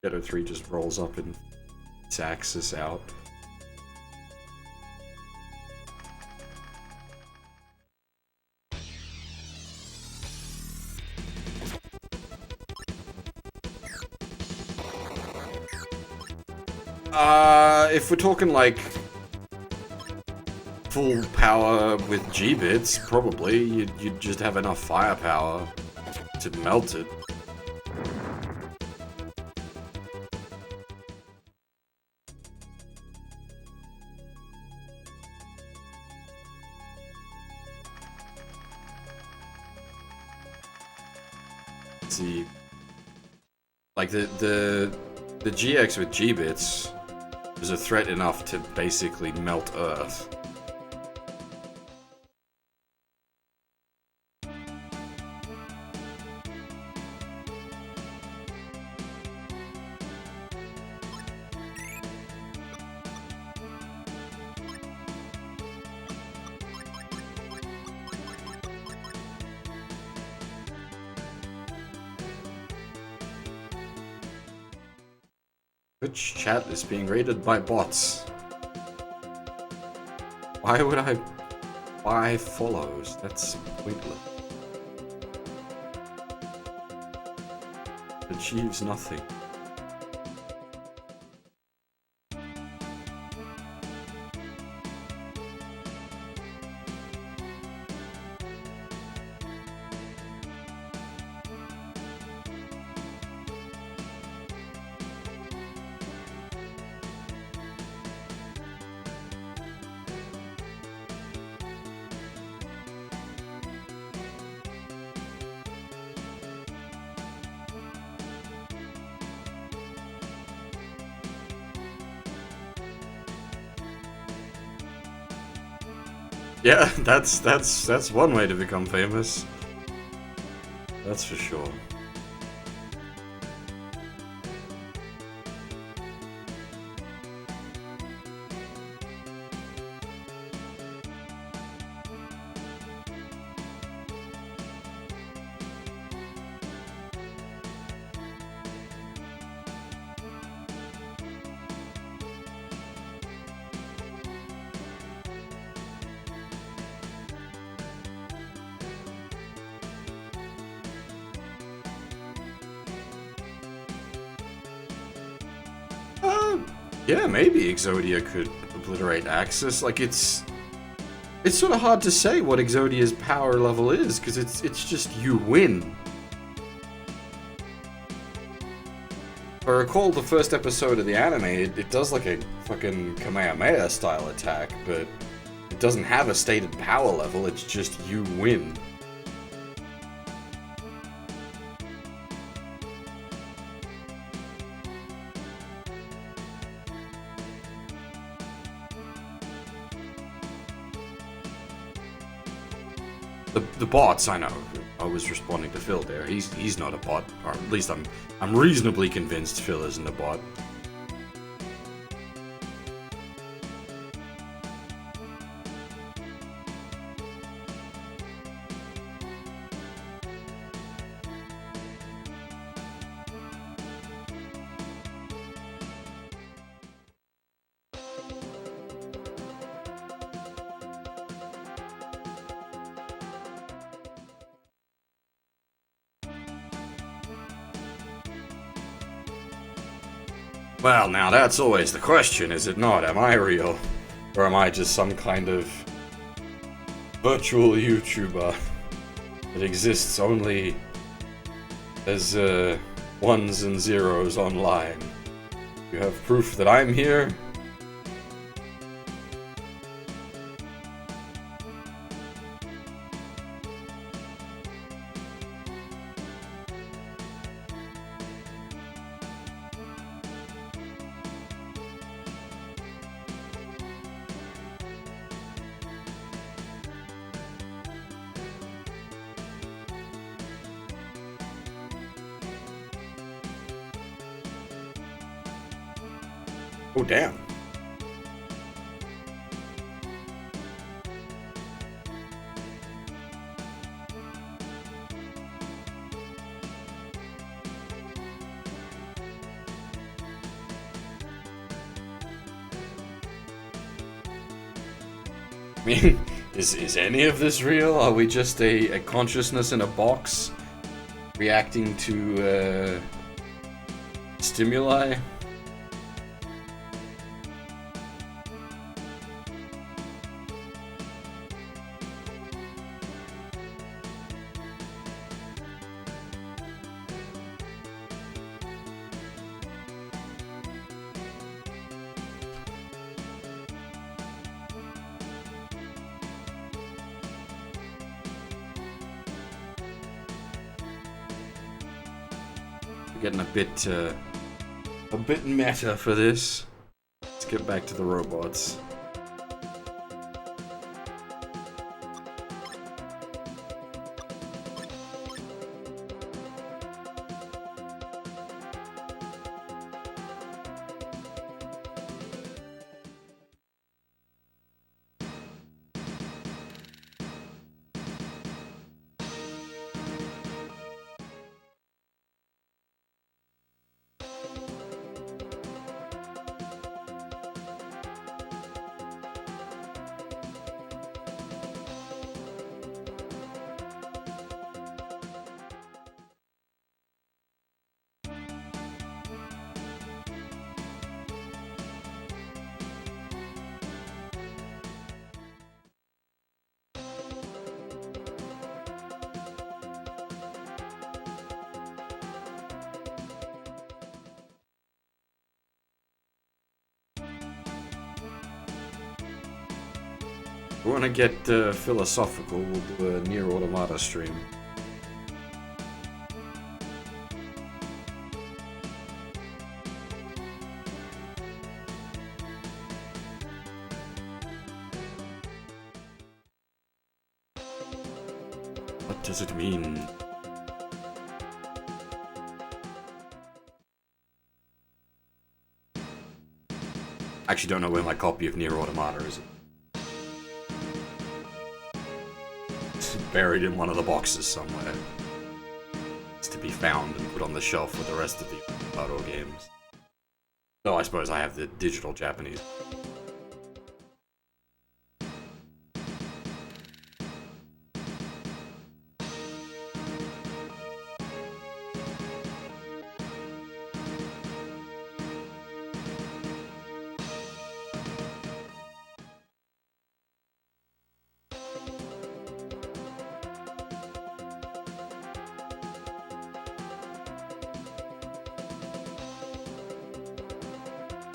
Ghetto 3 just rolls up and sacks us out. If we're talking like full power with G-bits, probably you'd just have enough firepower to melt it. Let's see, like the GX with G-bits is a threat enough to basically melt Earth. Which chat is being raided by bots? Why would I buy follows? That's pointless. Achieves nothing. Yeah, that's one way to become famous. That's for sure. Yeah, maybe Exodia could obliterate Axis. Like, it's sort of hard to say what Exodia's power level is, because it's just you win. If I recall the first episode of the anime, it does like a fucking Kamehameha style attack, but it doesn't have a stated power level, it's just you win. The bots, I know. I was responding to Phil there. He's not a bot, or at least I'm reasonably convinced Phil isn't a bot. Well, now that's always the question, is it not? Am I real? Or am I just some kind of virtual YouTuber that exists only as ones and zeros online? You have proof that I'm here? Oh, damn. I mean, is any of this real? Are we just a consciousness in a box reacting to stimuli? Getting a bit meta for this. Let's get back to the robots. If we want to get philosophical, we'll do a Nier Automata stream. What does it mean? I actually don't know where my copy of Nier Automata is. It's buried in one of the boxes somewhere. It's to be found and put on the shelf with the rest of the auto games. Though I suppose I have the digital Japanese.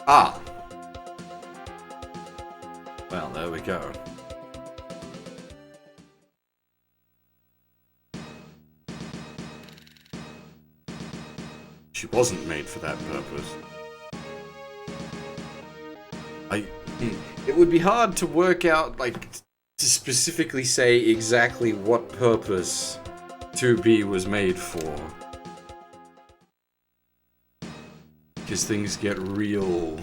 Ah! Well, there we go. She wasn't made for that purpose. It would be hard to work out, like, to specifically say exactly what purpose 2B was made for. Because things get real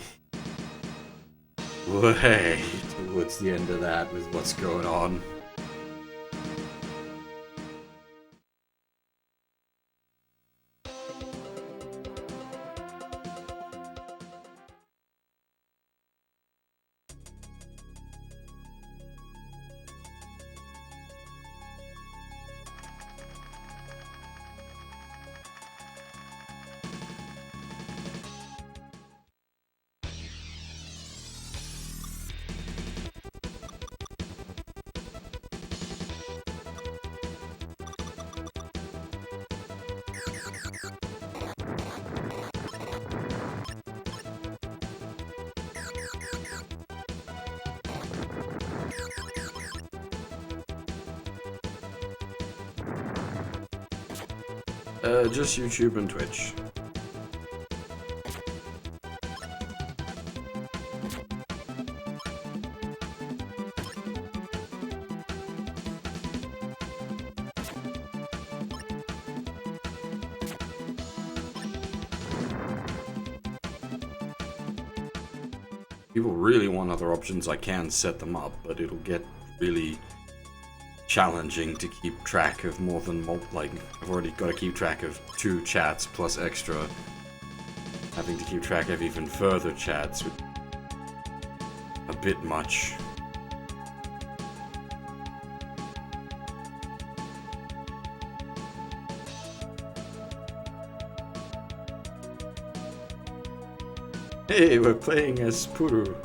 way towards the end of that with what's going on. Just YouTube and Twitch. People really want other options, I can set them up, but it'll get really challenging to keep track of more than like I've already got to keep track of 2 chats plus extra having to keep track of even further chats with a bit much. Hey, we're playing as Puru.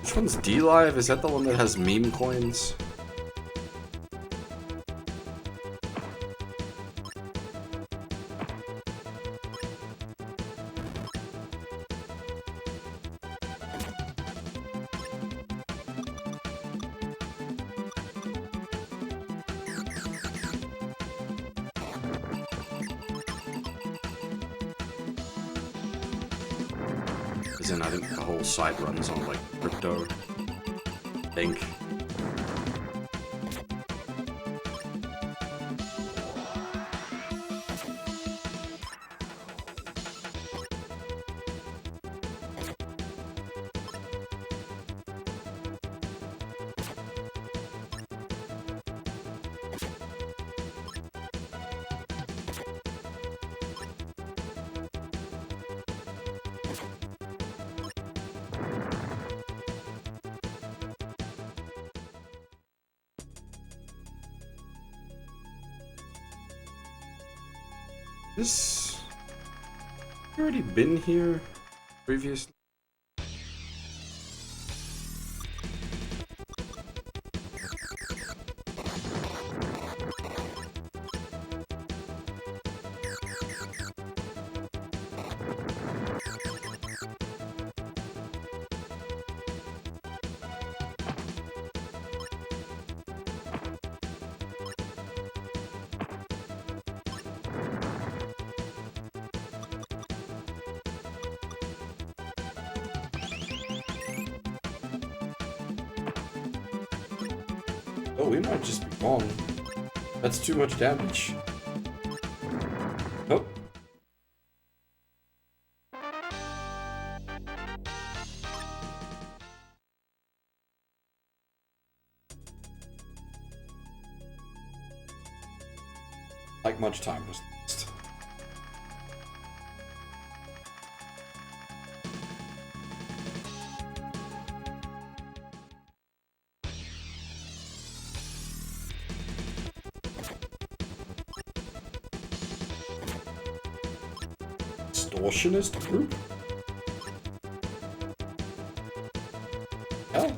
Which one's D-Live? Is that the one that has meme coins? I think the whole site runs on like crypto, I think. This... You already been here previously? Oh, we might just be gone. That's too much damage. Oh. Like much time was lost. Extortionist group? Hell.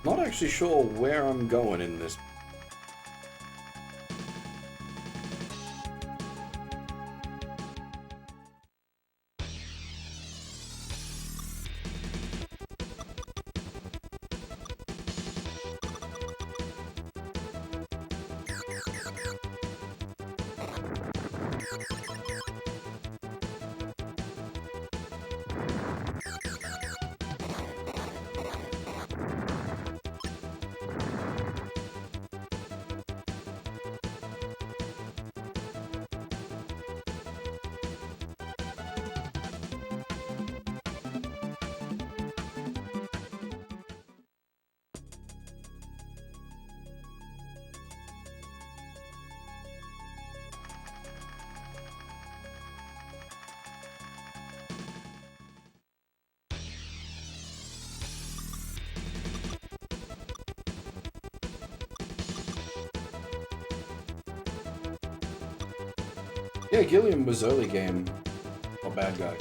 Not actually sure where I'm going in this. Yeah, Gilliam was early game. A bad guy.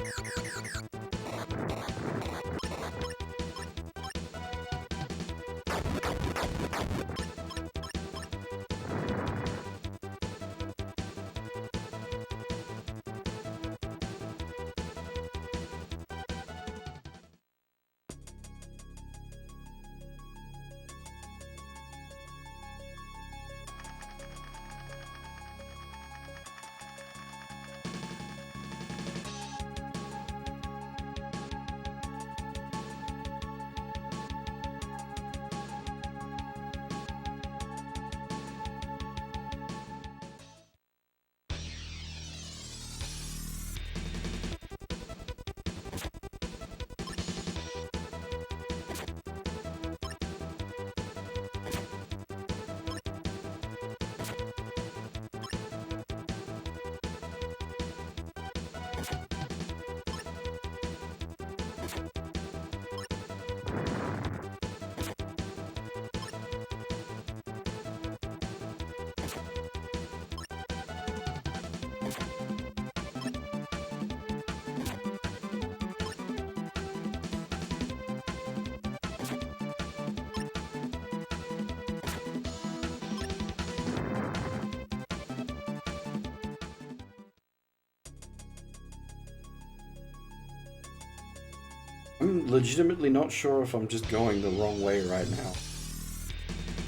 I'm legitimately not sure if I'm just going the wrong way right now.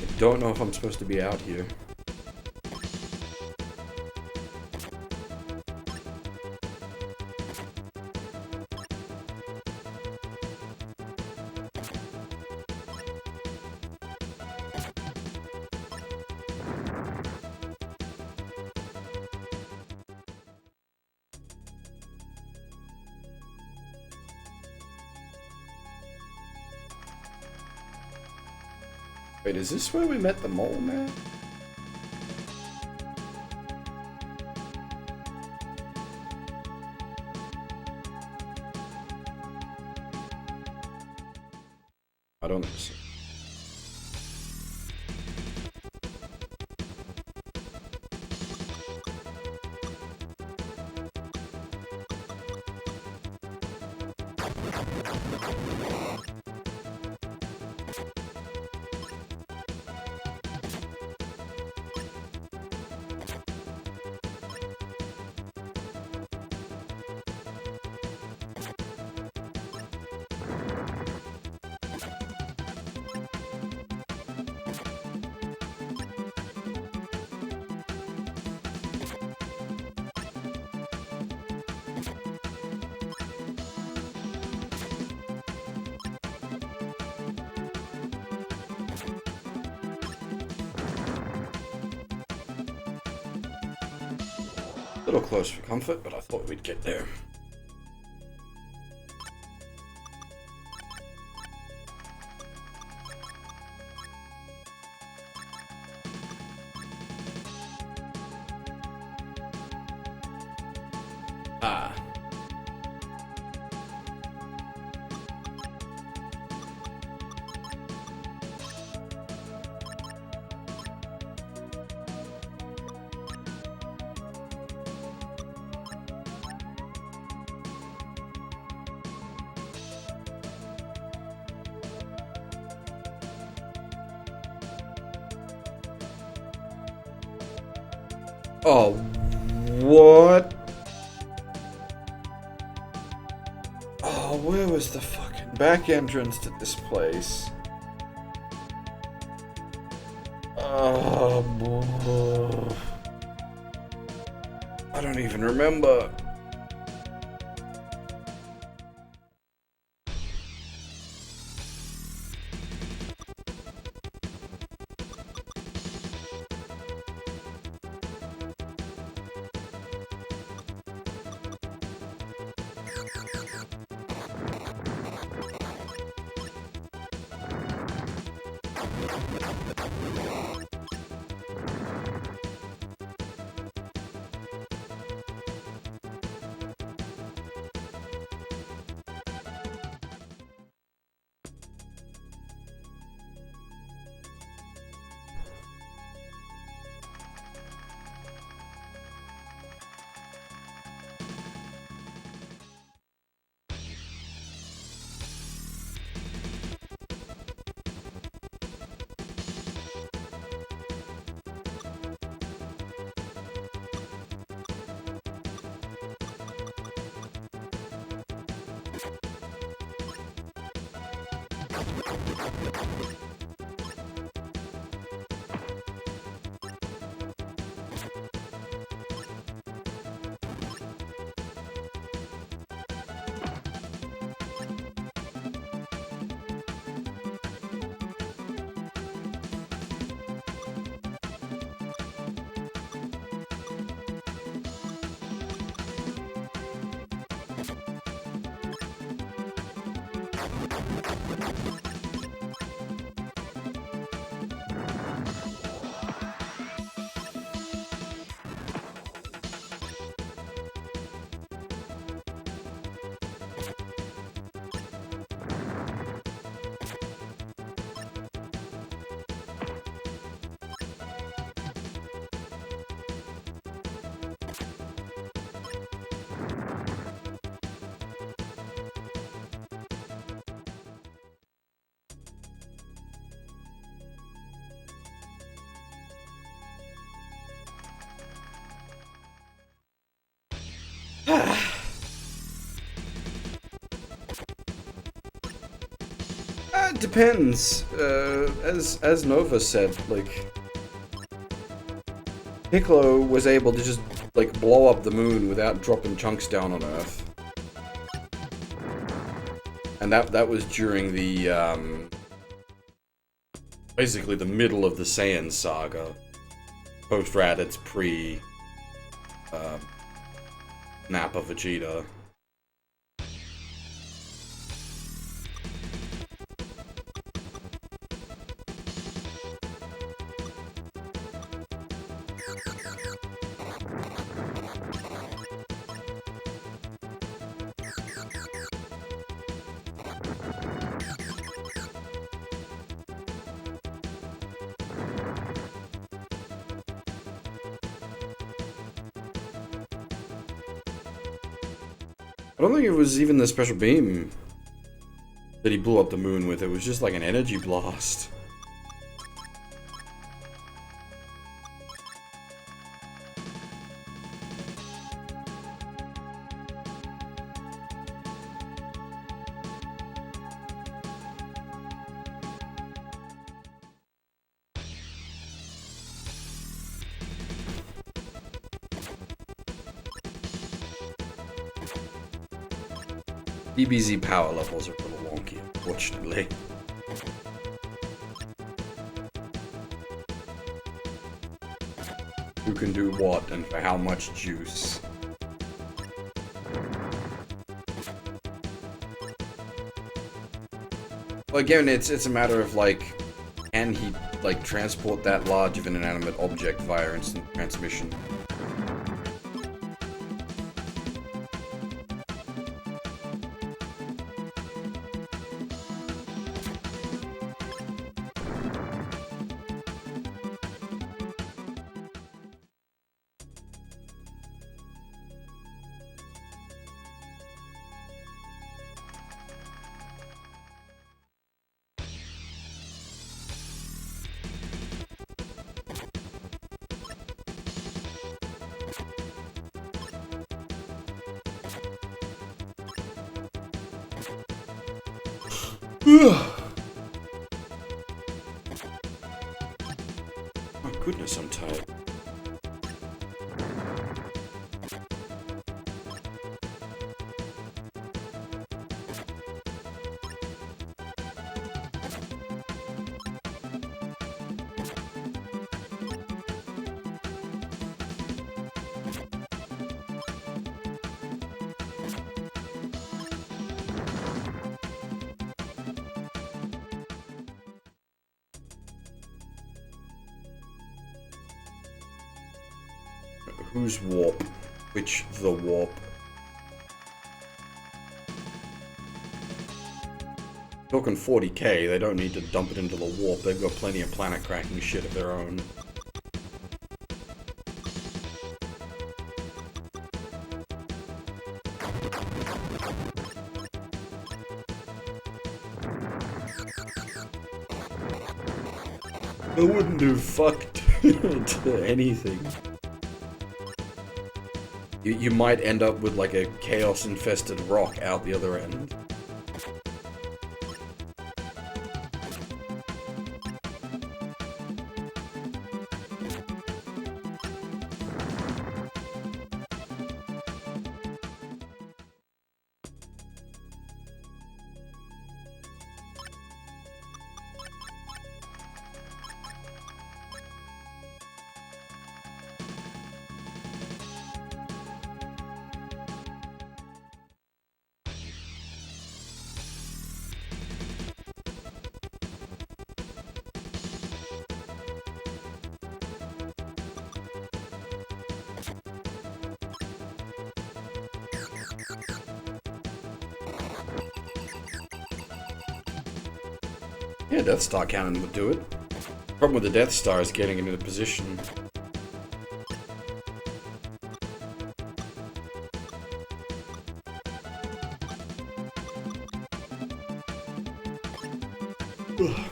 I don't know if I'm supposed to be out here. Wait, is this where we met the mole man? I don't know. A little close for comfort, but I thought we'd get there. Ah. Oh, what? Oh, where was the fucking back entrance to this place? Oh, I don't even remember. it depends. As Nova said, like, Piccolo was able to just, like, blow up the moon without dropping chunks down on Earth. And that was during the, basically the middle of the Saiyan saga. Post-Raditz, Nappa Vegeta. I don't think it was even the special beam that he blew up the moon with. It was just like an energy blast. DBZ power levels are a little wonky, unfortunately. Who can do what and for how much juice? Well, again, it's a matter of, like, can he, like, transport that large of an inanimate object via instant transmission? Oh goodness, I'm tired. Who's warp? Which the warp? Talking 40k, they don't need to dump it into the warp. They've got plenty of planet cracking shit of their own. I wouldn't have fucked anything. You might end up with like a chaos-infested rock out the other end. Yeah, Death Star cannon would do it. Problem with the Death Star is getting into position. Ugh.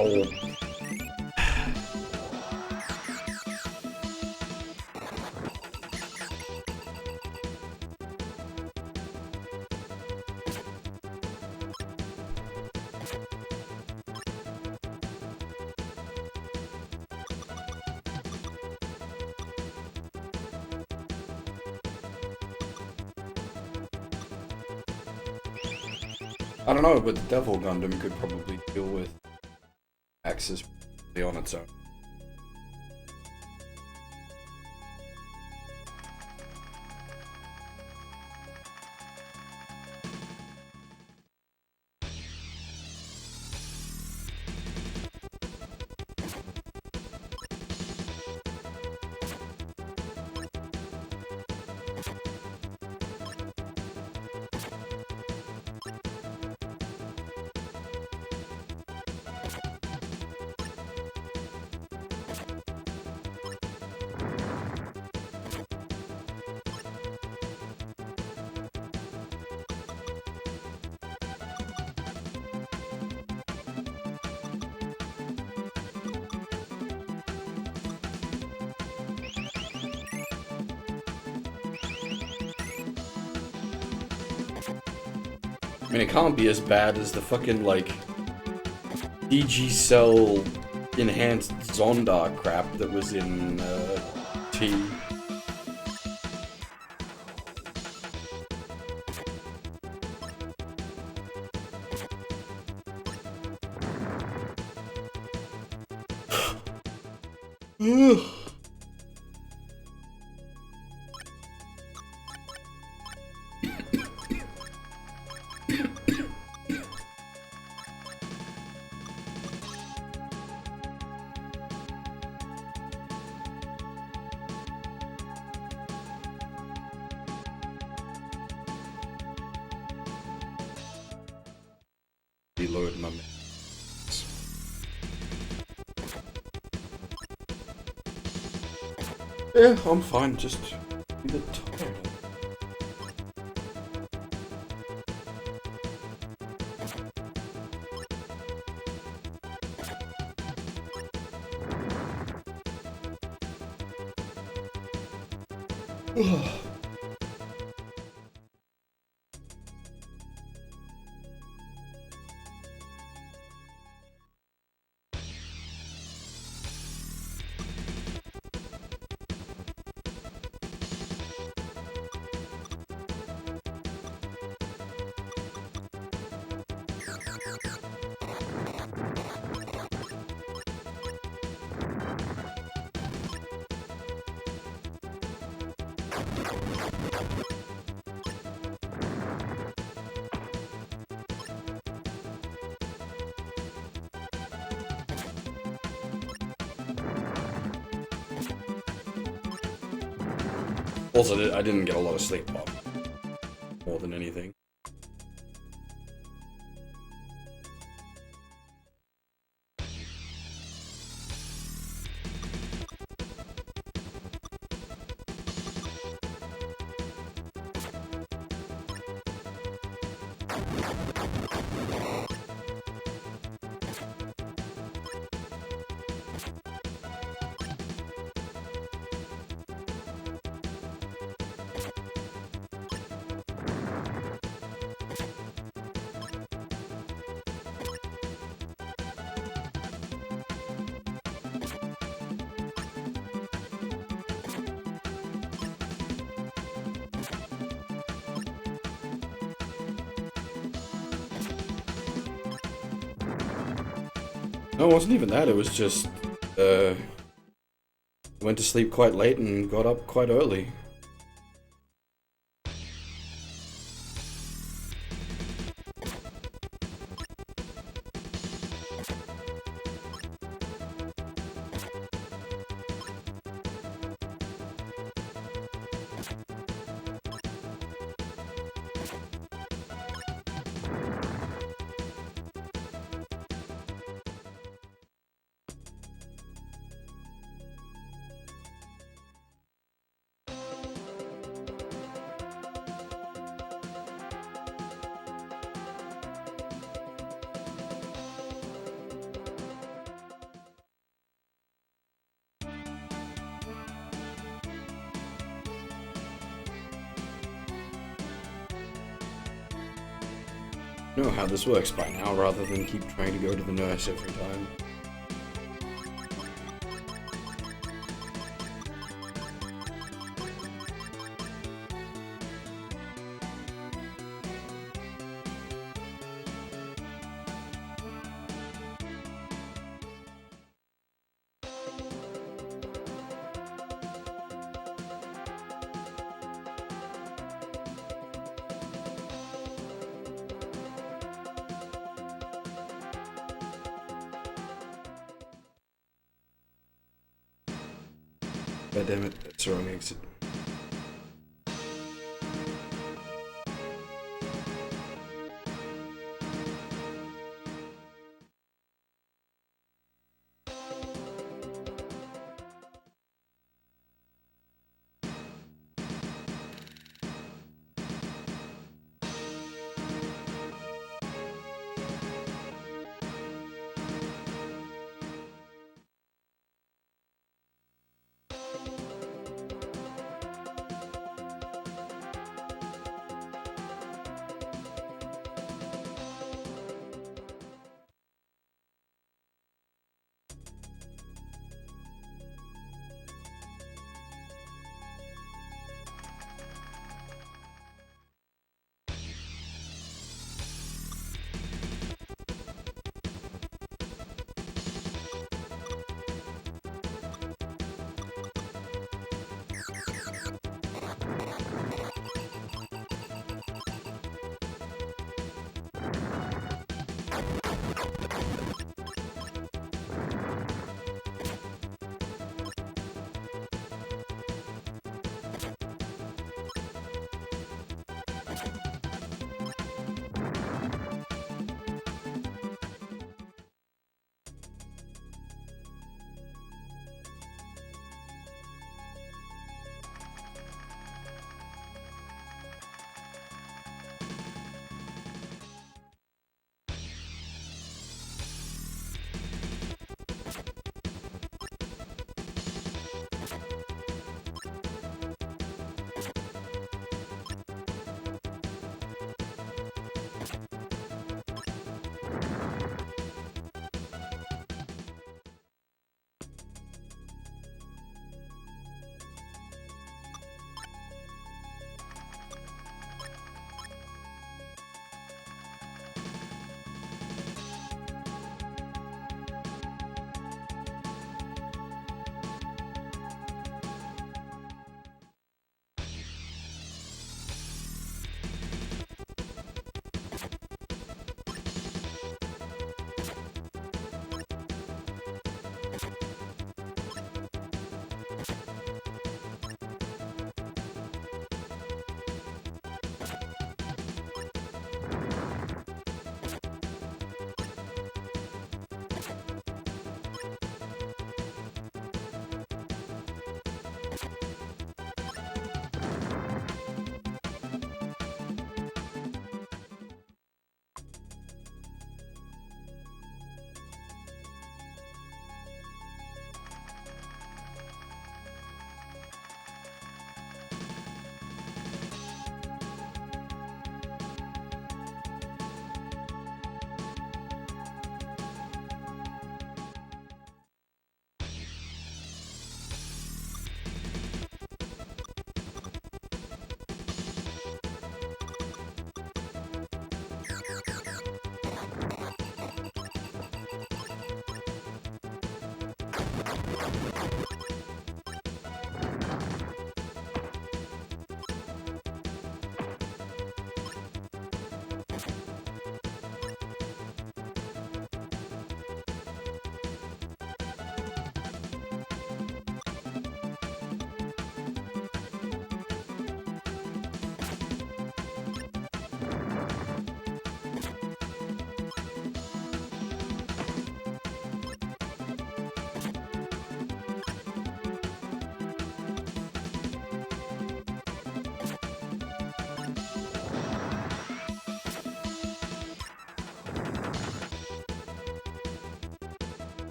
Oh. I don't know, but the Devil Gundam could probably deal with Axis on its own. I mean, it can't be as bad as the fucking, like, DG Cell enhanced Zondar crap that was in, T. Reload my minutes. Yeah, I'm fine, just a bit tired. Also, I didn't get a lot of sleep, Bob. More than anything. No, it wasn't even that, it was just, went to sleep quite late and got up quite early. know how this works by now, rather than keep trying to go to the nurse every time. God damn it, that's the wrong exit.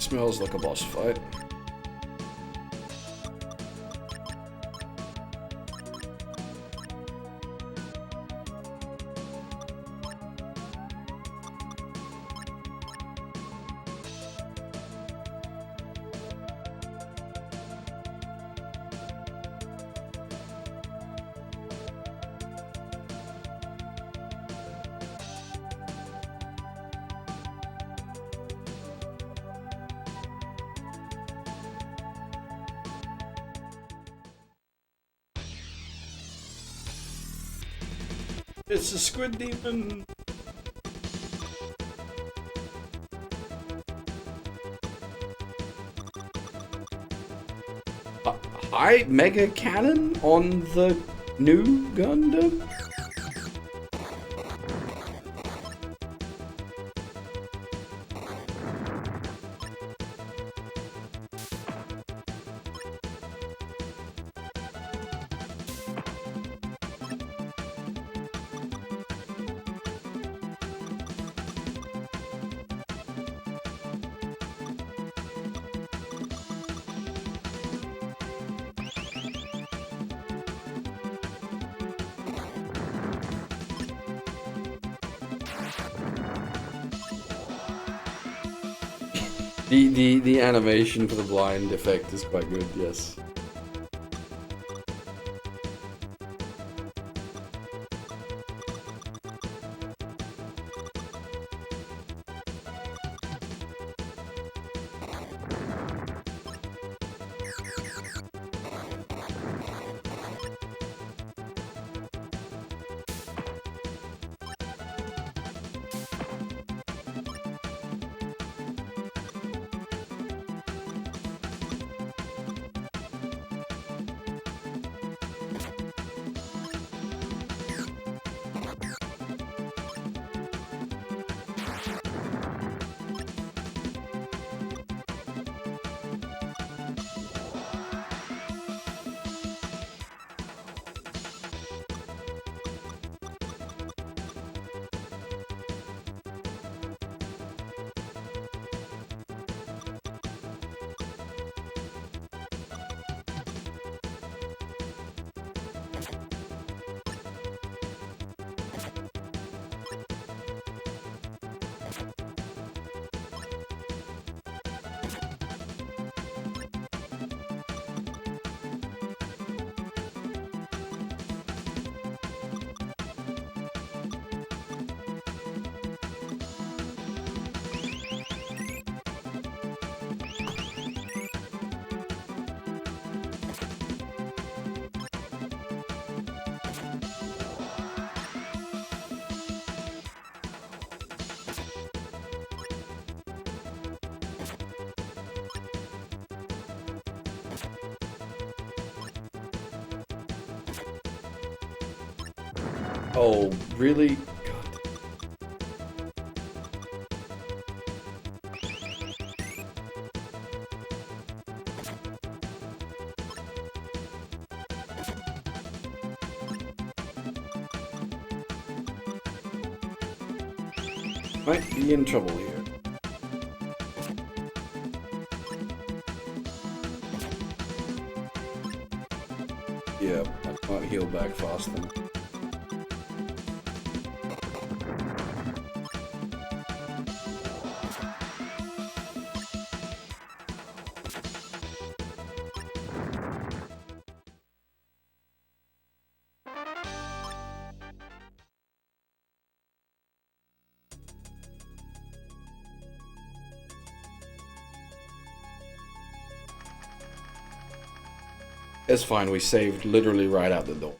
Smells like a boss fight. It's a squid demon! High Mega Cannon on the new Gundam? The animation for the blind effect is quite good, yes. Oh, really? God. Might be in trouble here. Yeah, I can't heal back fast enough. It's fine, we saved literally right out the door.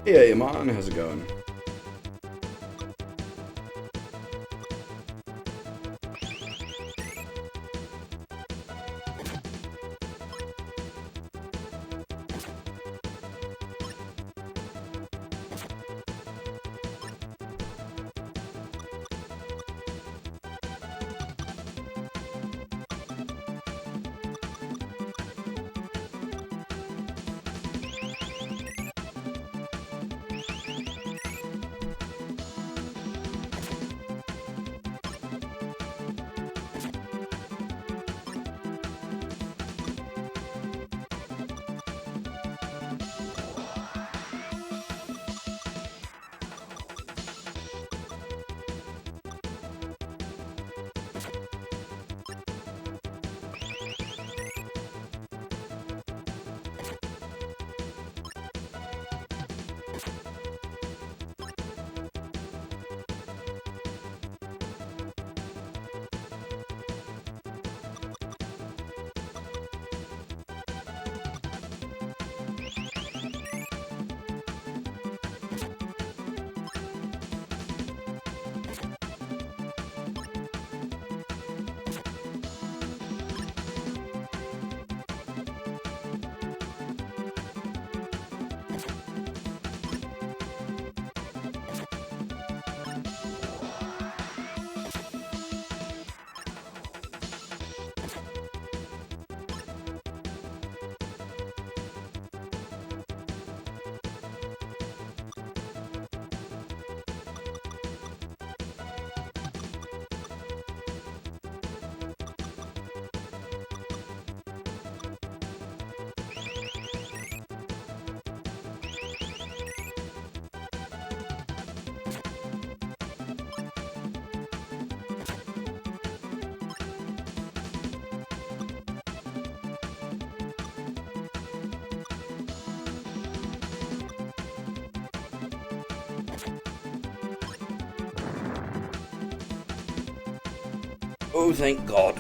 Yeah, Martin, how's it going? Oh, thank God.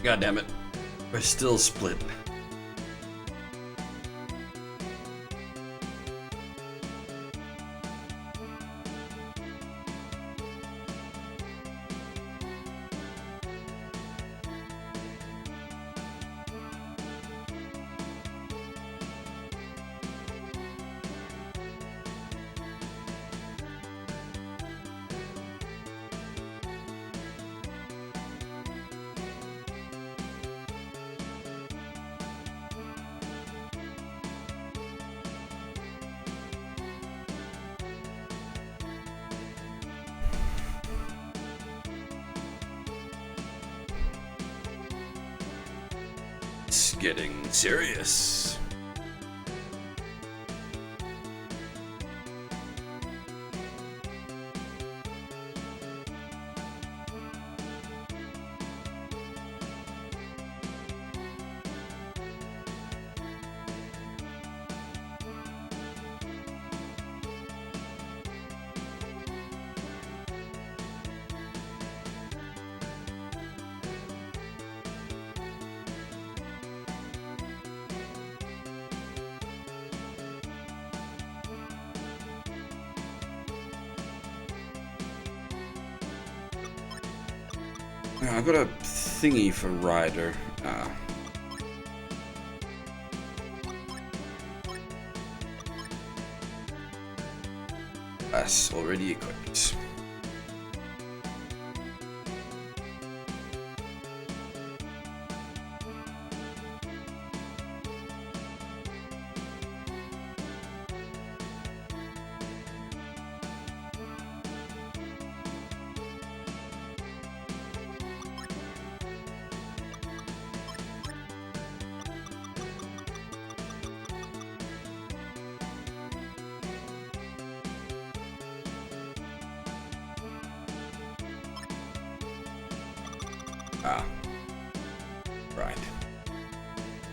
God damn it. We're still split. It's getting serious. I got a thingy for Ryder. That's already equipped. Right.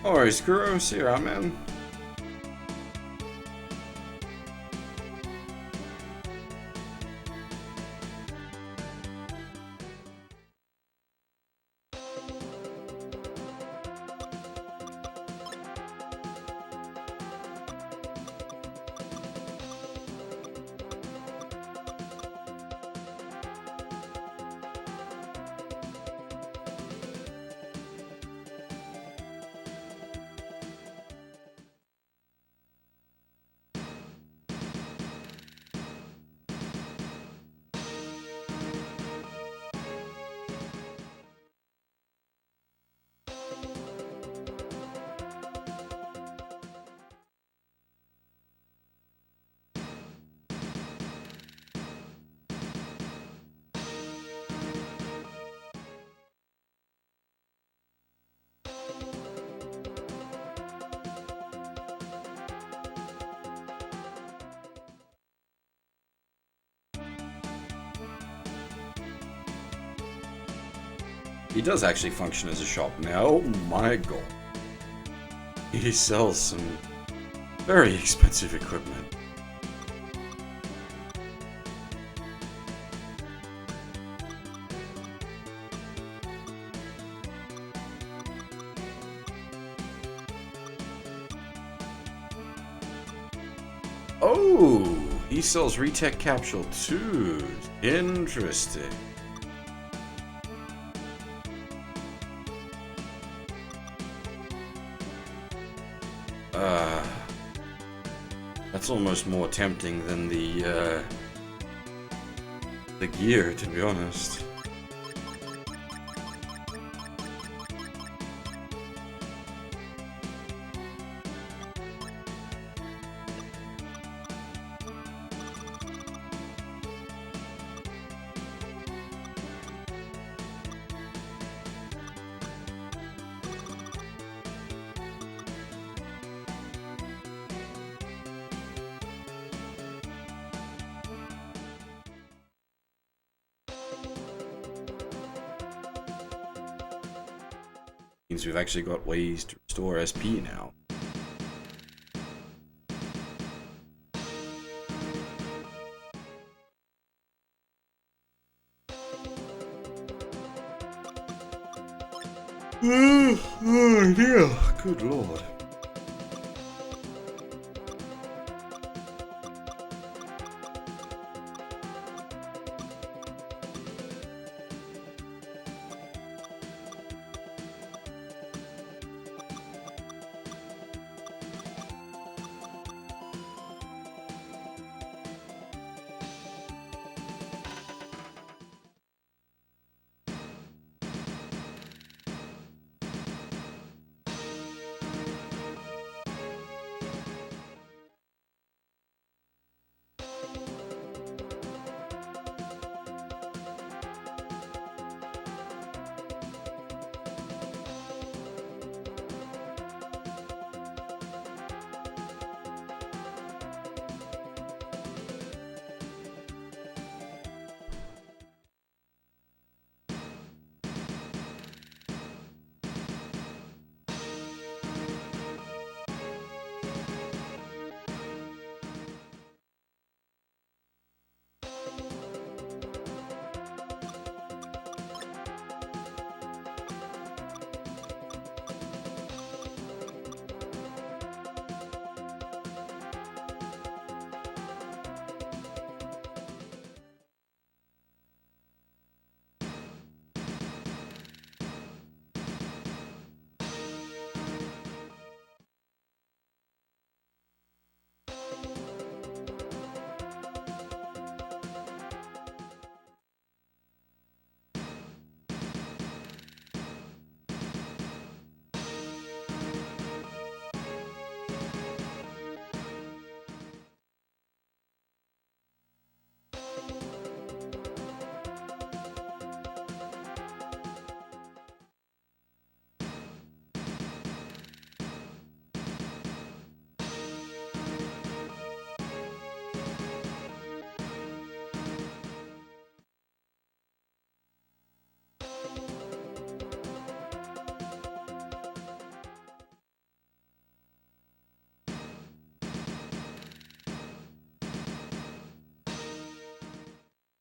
Alright, Skuro, see you around, man. He does actually function as a shop now. Oh my god. He sells some very expensive equipment. Oh, he sells Retech Capsule too. Interesting. That's almost more tempting than the gear, to be honest. Means we've actually got ways to restore SP now. Oh dear, good lord.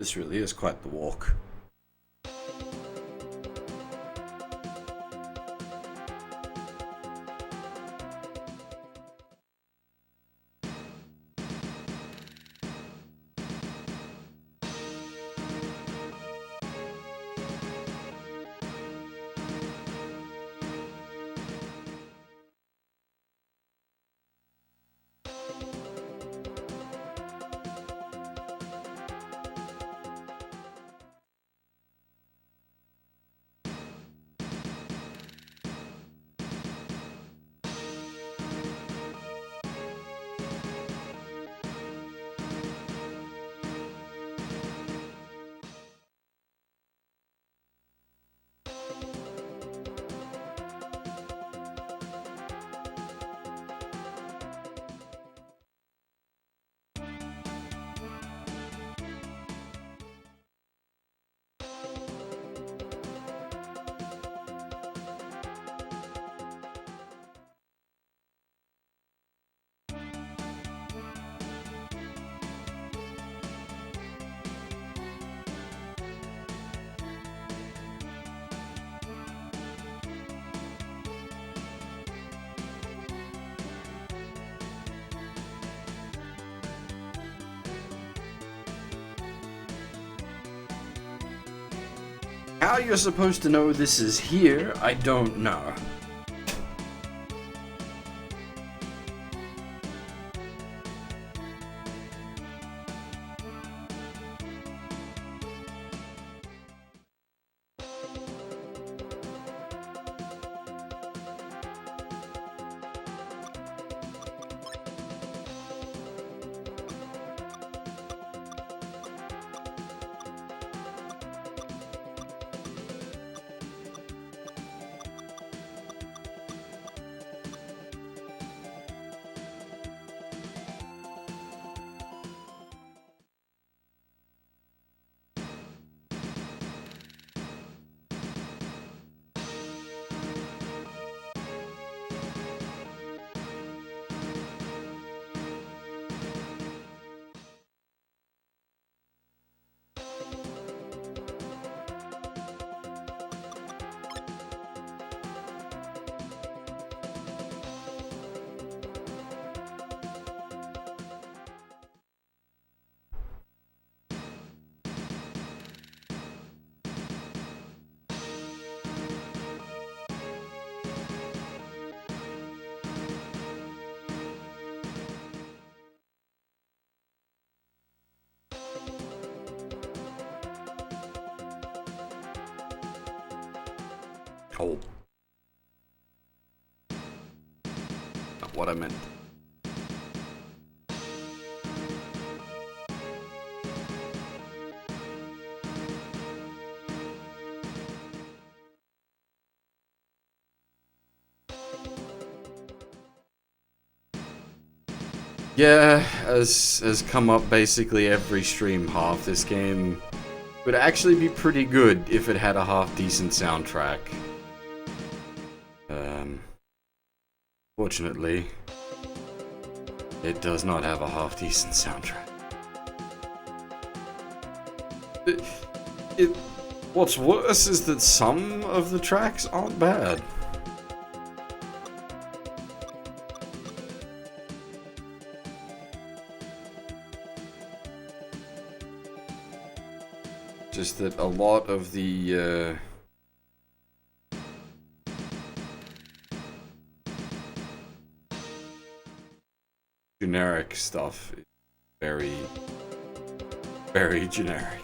This really is quite the walk. How you're supposed to know this is here, I don't know. Oh. Not what I meant. Yeah, as come up basically every stream, half this game would actually be pretty good if it had a half decent soundtrack. Fortunately, it does not have a half decent soundtrack. What's worse is that some of the tracks aren't bad. Just that a lot of the generic stuff is very, very generic.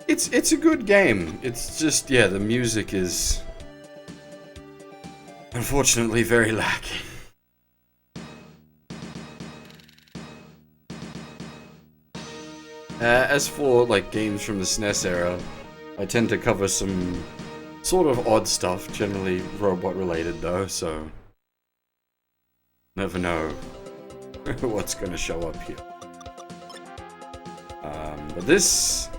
It's a good game. It's just, yeah, the music is unfortunately very lacking. As for like games from the SNES era, I tend to cover some sort of odd stuff, generally robot related though, so never know what's gonna show up here. But this,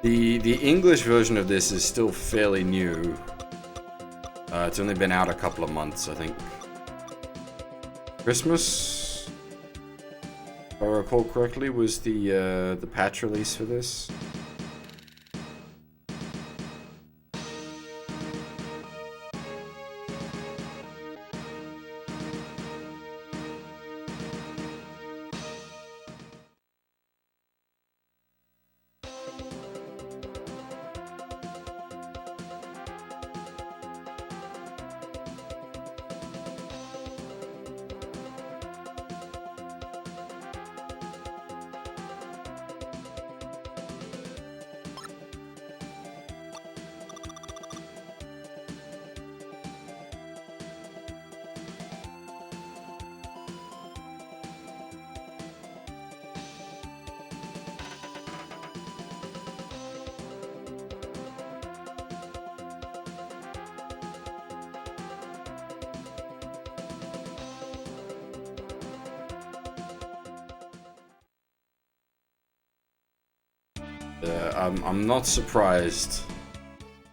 the English version of this is still fairly new. It's only been out a couple of months, I think. Christmas, if I recall correctly, was the patch release for this. I'm not surprised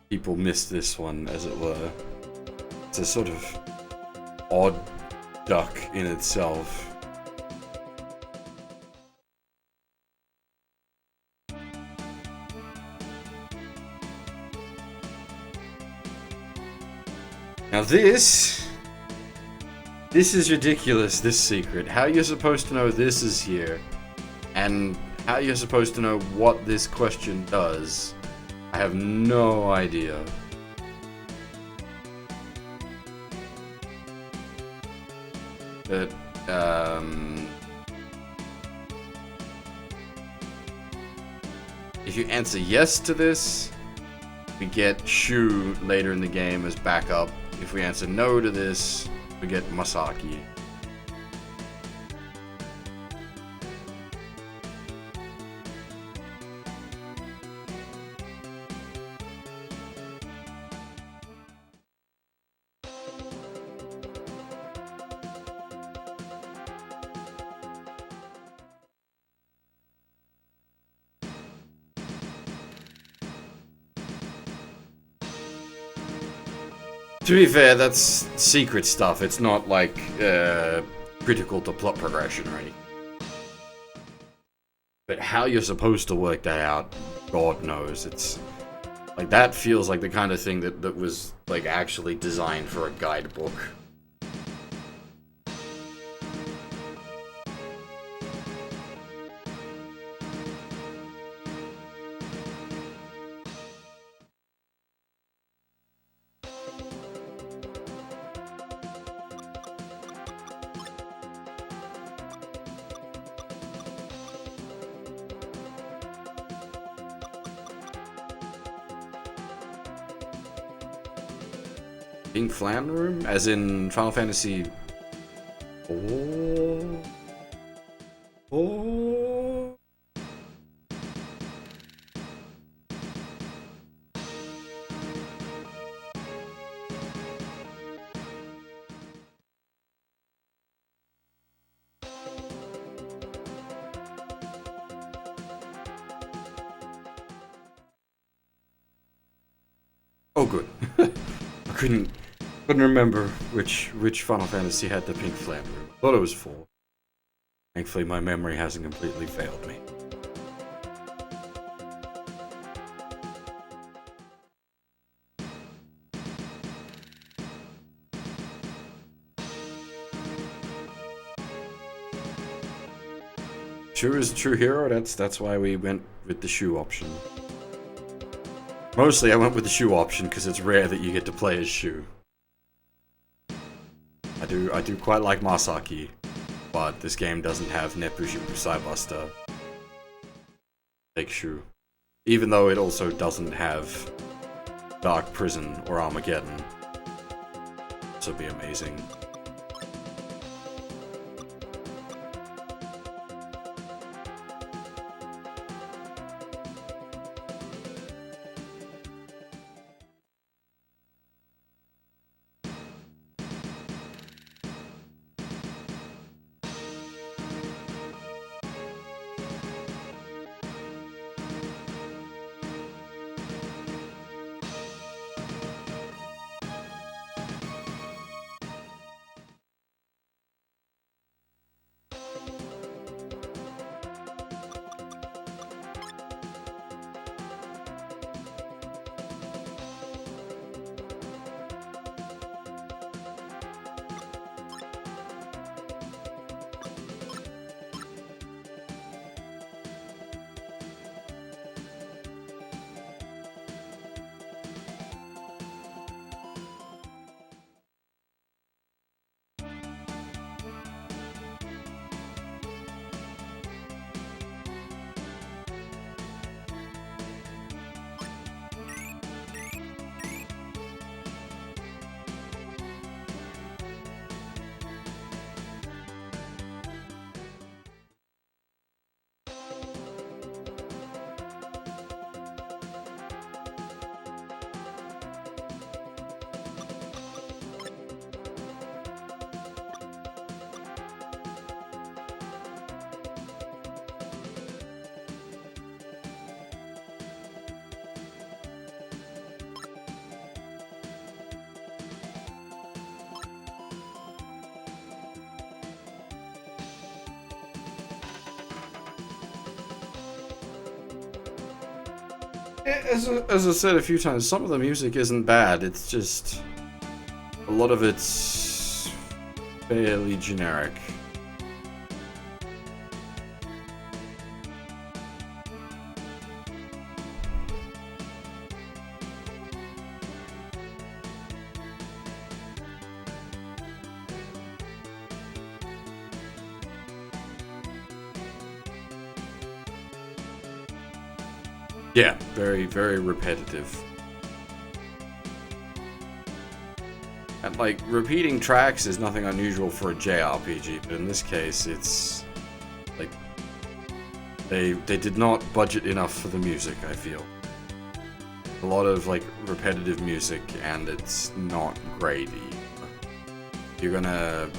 people missed this one, as it were. It's a sort of odd duck in itself. Now this is ridiculous, this secret. How you're supposed to know this is here, and how you're supposed to know what this question does, I have no idea. But, if you answer yes to this, we get Shu later in the game as backup. If we answer no to this, we get Masaki. To be fair, that's secret stuff. It's not like critical to plot progression or anything. But how you're supposed to work that out, God knows. It's like that feels like the kind of thing that was like actually designed for a guidebook. Pink Flan Room? As in Final Fantasy... Oh... Oh, good. I couldn't remember which Final Fantasy had the Pink Flan Room. I thought it was 4. Thankfully, my memory hasn't completely failed me. Shu is a true hero. That's why we went with the Shu option. Mostly, I went with the Shu option because it's rare that you get to play as Shu. I do quite like Masaki, but this game doesn't have Nepushipu Psybuster. Take Shu. Even though it also doesn't have Dark Prison or Armageddon. This would be amazing. As I said a few times, some of the music isn't bad, it's just a lot of it's fairly generic. Yeah, very, very repetitive. And like, repeating tracks is nothing unusual for a JRPG, but in this case, it's like they did not budget enough for the music, I feel. A lot of like repetitive music, and it's not great either. You're gonna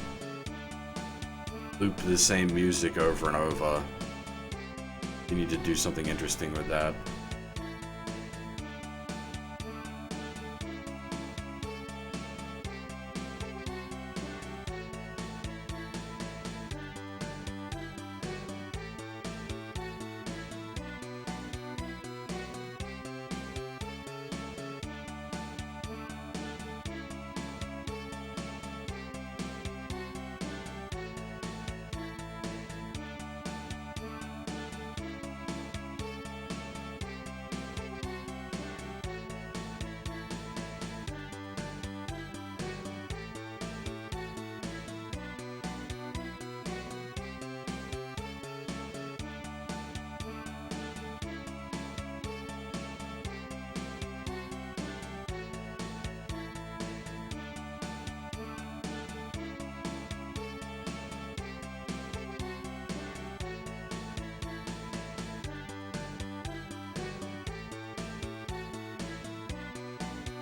loop the same music over and over. You need to do something interesting with that.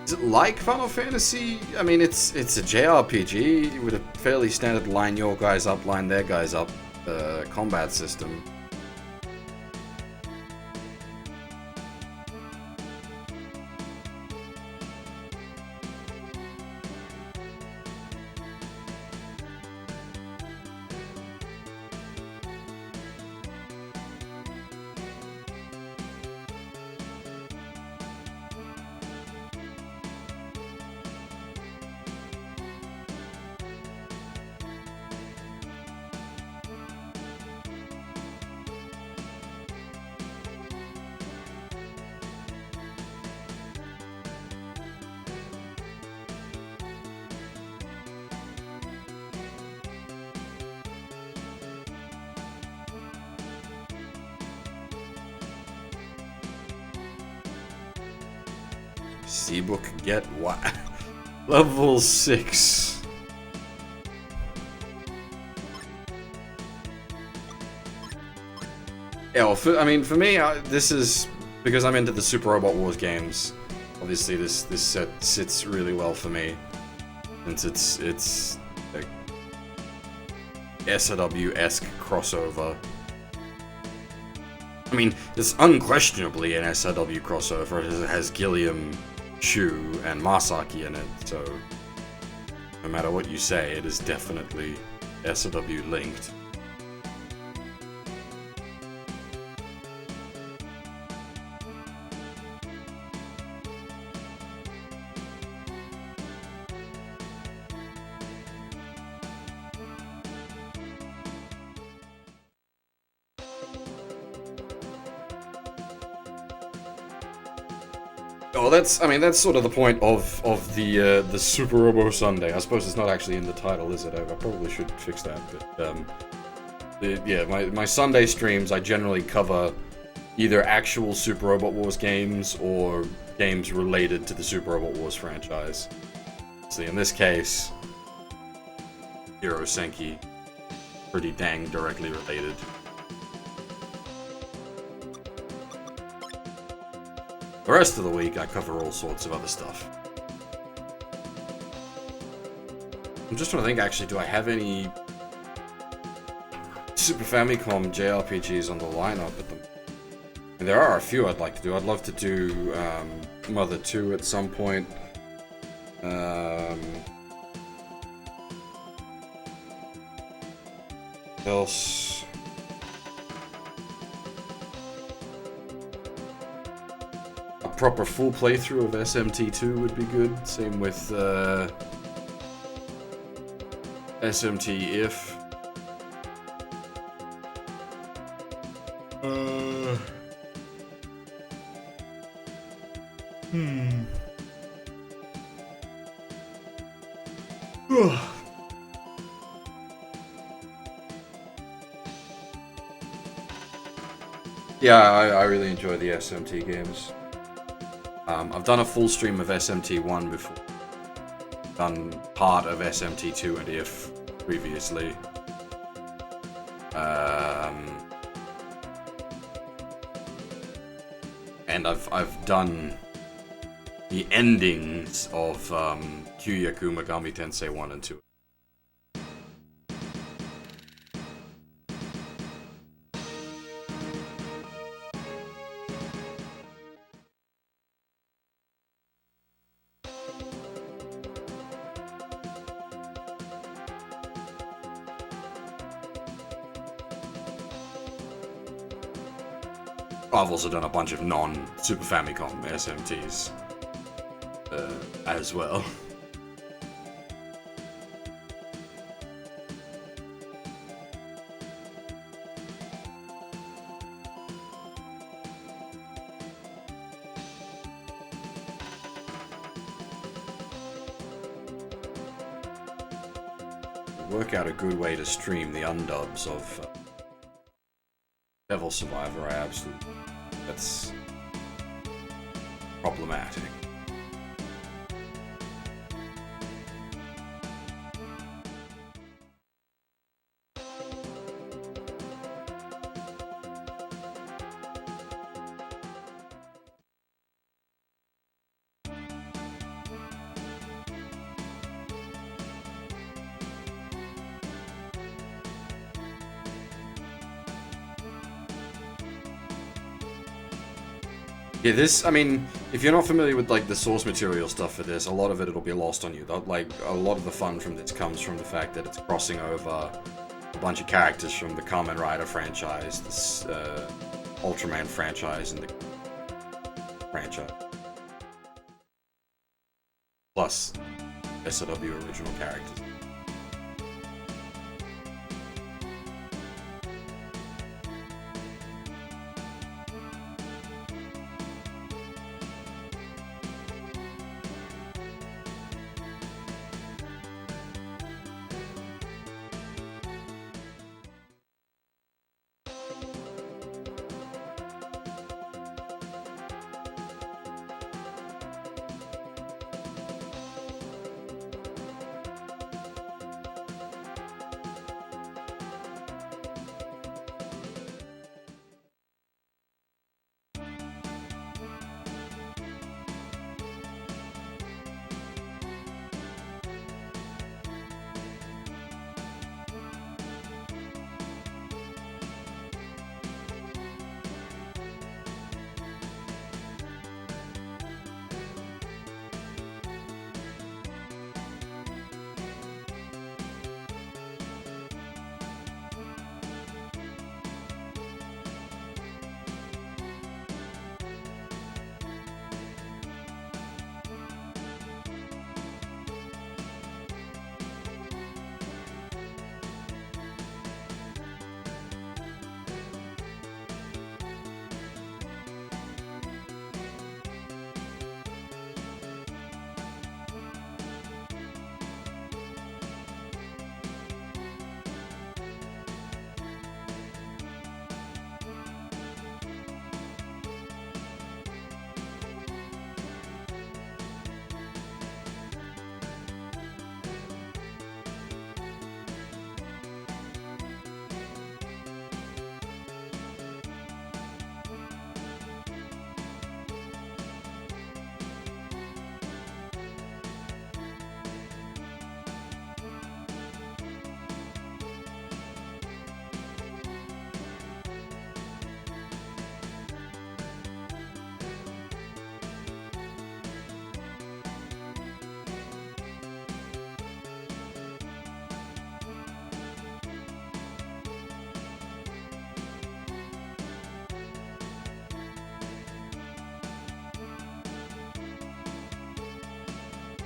Is it like Final Fantasy? I mean, it's a JRPG with a fairly standard line your guys up, line their guys up combat system. Seabook get what? Level 6. Yeah, well, for me, this is because I'm into the Super Robot Wars games. Obviously, this set sits really well for me, since it's like SRW-esque crossover. I mean, it's unquestionably an SRW crossover. It has Gilliam, Shu, and Masaki in it, so no matter what you say, it is definitely SRW linked. Oh, that's sort of the point of the Super Robo Sunday. I suppose it's not actually in the title, is it? I probably should fix that. But yeah, my Sunday streams, I generally cover either actual Super Robot Wars games or games related to the Super Robot Wars franchise. See, in this case, Hero Senki, pretty dang directly related. The rest of the week, I cover all sorts of other stuff. I'm just trying to think, actually, do I have any Super Famicom JRPGs on the lineup at the moment? There are a few I'd like to do. I'd love to do Mother 2 at some point. What else? Proper full playthrough of SMT2 would be good. Same with SMT if. Yeah, I really enjoy the SMT games. I've done a full stream of SMT1 before. Done part of SMT2 and IF previously. And I've done the endings of Kyuyaku Megami Tensei 1 and 2. I've also done a bunch of non-Super Famicom SMTs as well. Work out a good way to stream the undubs of Devil Survivor. That's problematic. Yeah, this, if you're not familiar with, like, the source material stuff for this, a lot of it'll be lost on you. Like, a lot of the fun from this comes from the fact that it's crossing over a bunch of characters from the Kamen Rider franchise, this, Ultraman franchise, and the franchise. Plus, SRW original characters.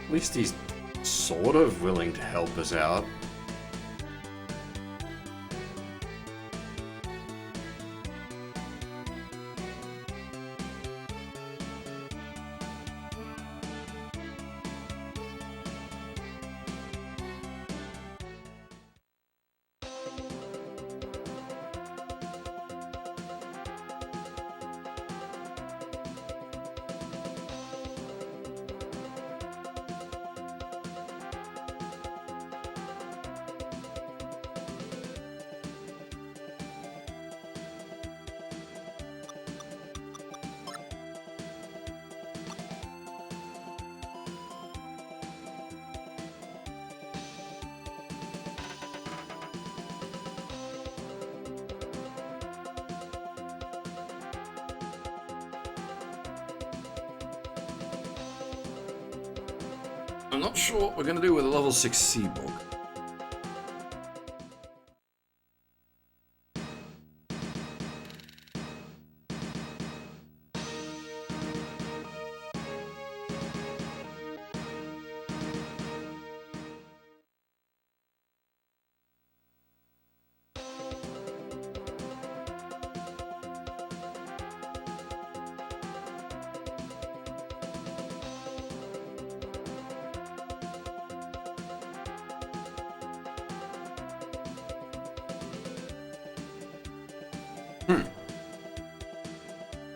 At least he's sort of willing to help us out. I'm not sure what we're going to do with a level 6 Seaborg.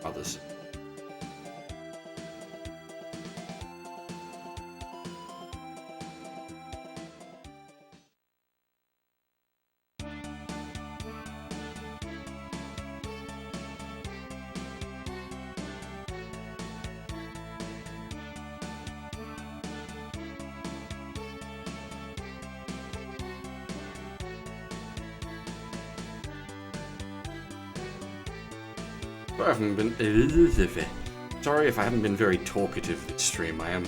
Others. I haven't been. Sorry if I haven't been very talkative this stream. I am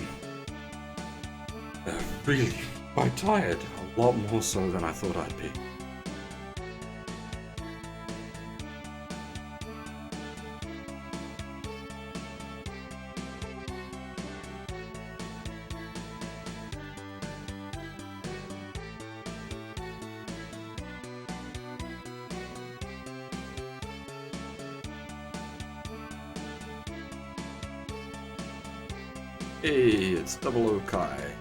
really quite tired. A lot more so than I thought I'd be. Hey, it's Double O Kai.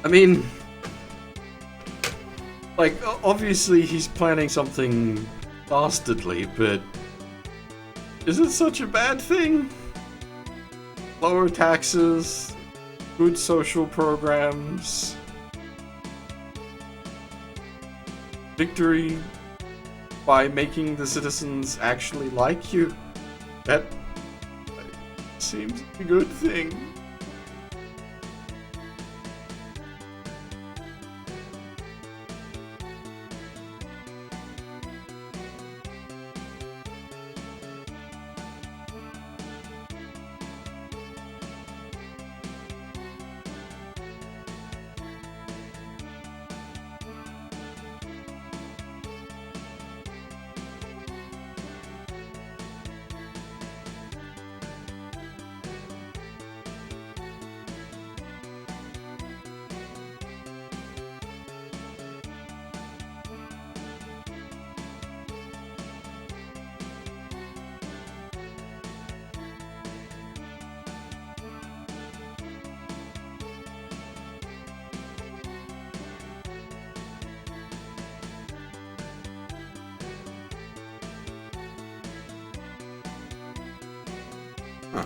I mean, like, obviously he's planning something dastardly, but is it such a bad thing? Lower taxes, good social programs, victory by making the citizens actually like you. That seems a good thing. Huh.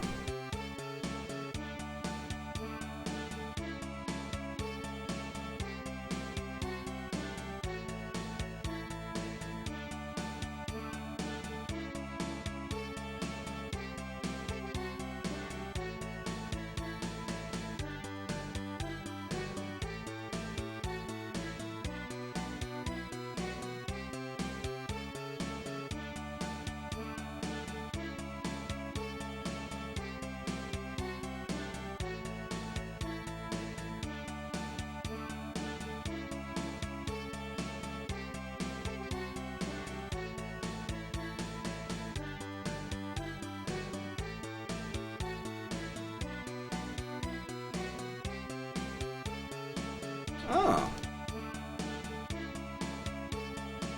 Ah.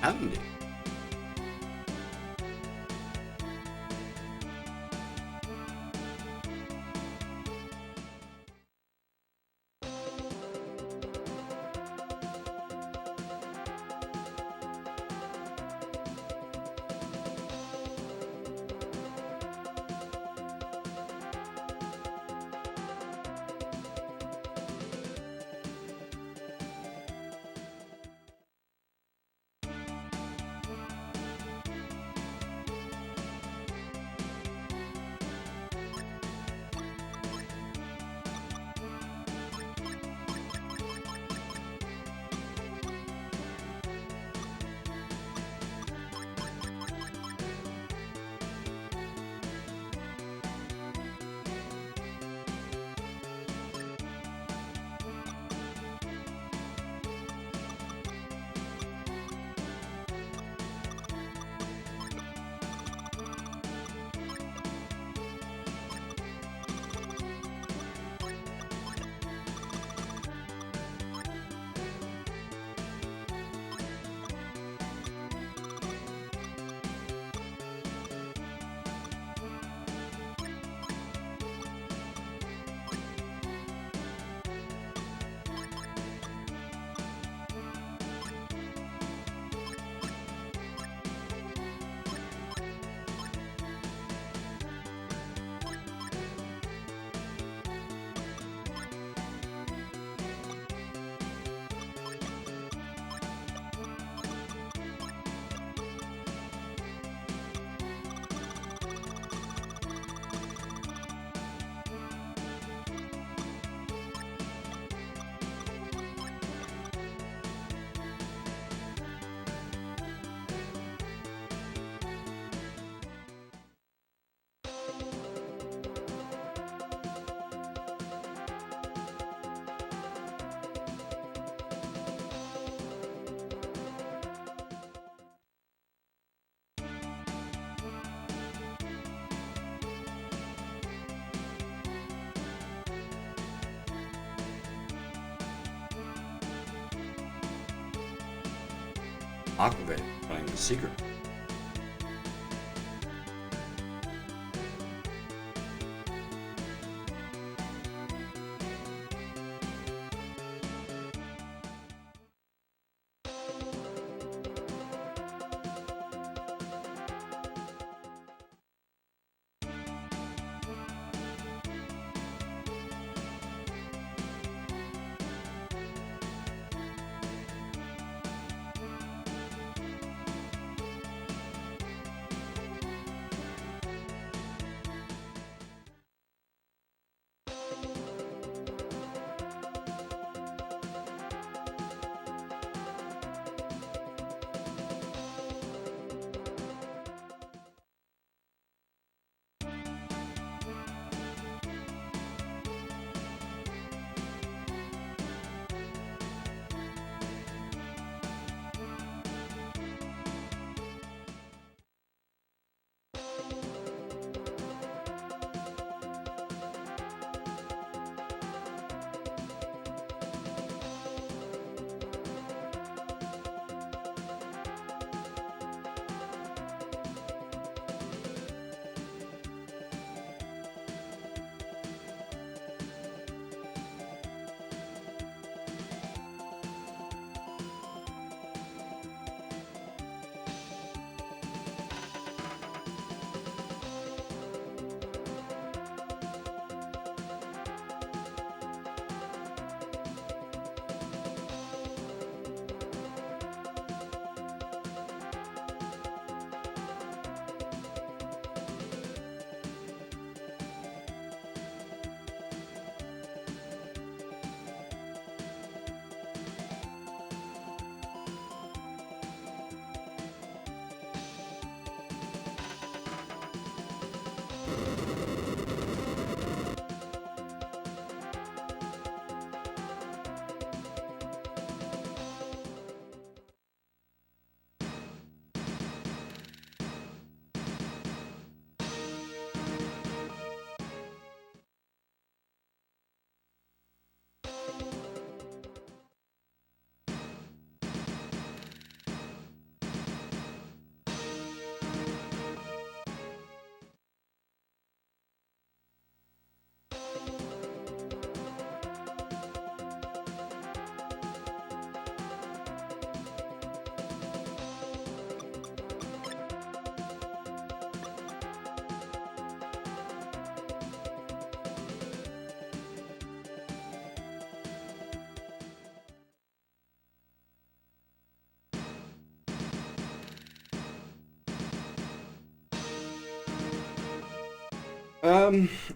Handy. Aquabe playing the secret.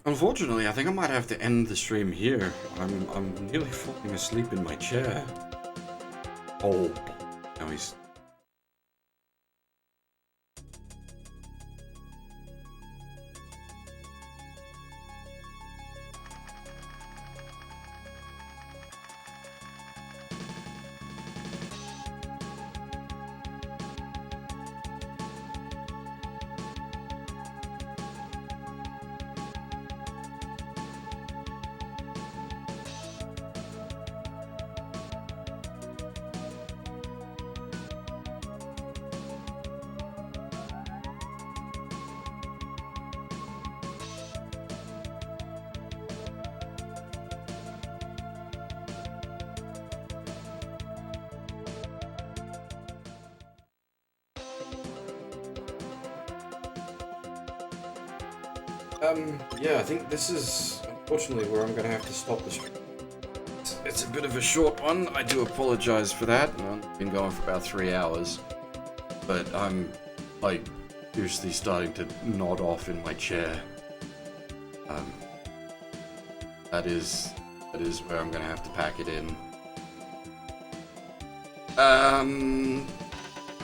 Unfortunately, I think I might have to end the stream here. I'm nearly falling asleep in my chair. Oh, now he's... Yeah, I think this is unfortunately where I'm gonna have to stop the stream. It's a bit of a short one, I do apologize for that. I've been going for about 3 hours. But I'm, like, seriously starting to nod off in my chair. That is where I'm gonna have to pack it in.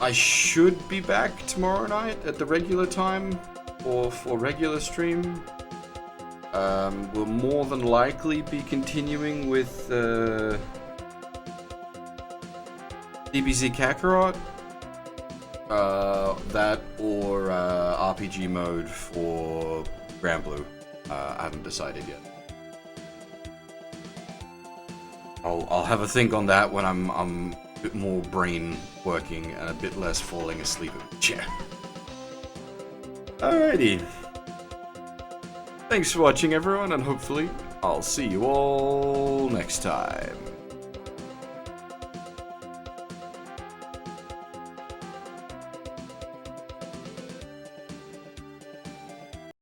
I should be back tomorrow night at the regular time. Or for regular stream. We'll more than likely be continuing with DBZ Kakarot. That or RPG mode for Grand Blue. I haven't decided yet. I'll have a think on that when I'm a bit more brain working and a bit less falling asleep in the chair. Alrighty. Thanks for watching, everyone, and hopefully I'll see you all next time.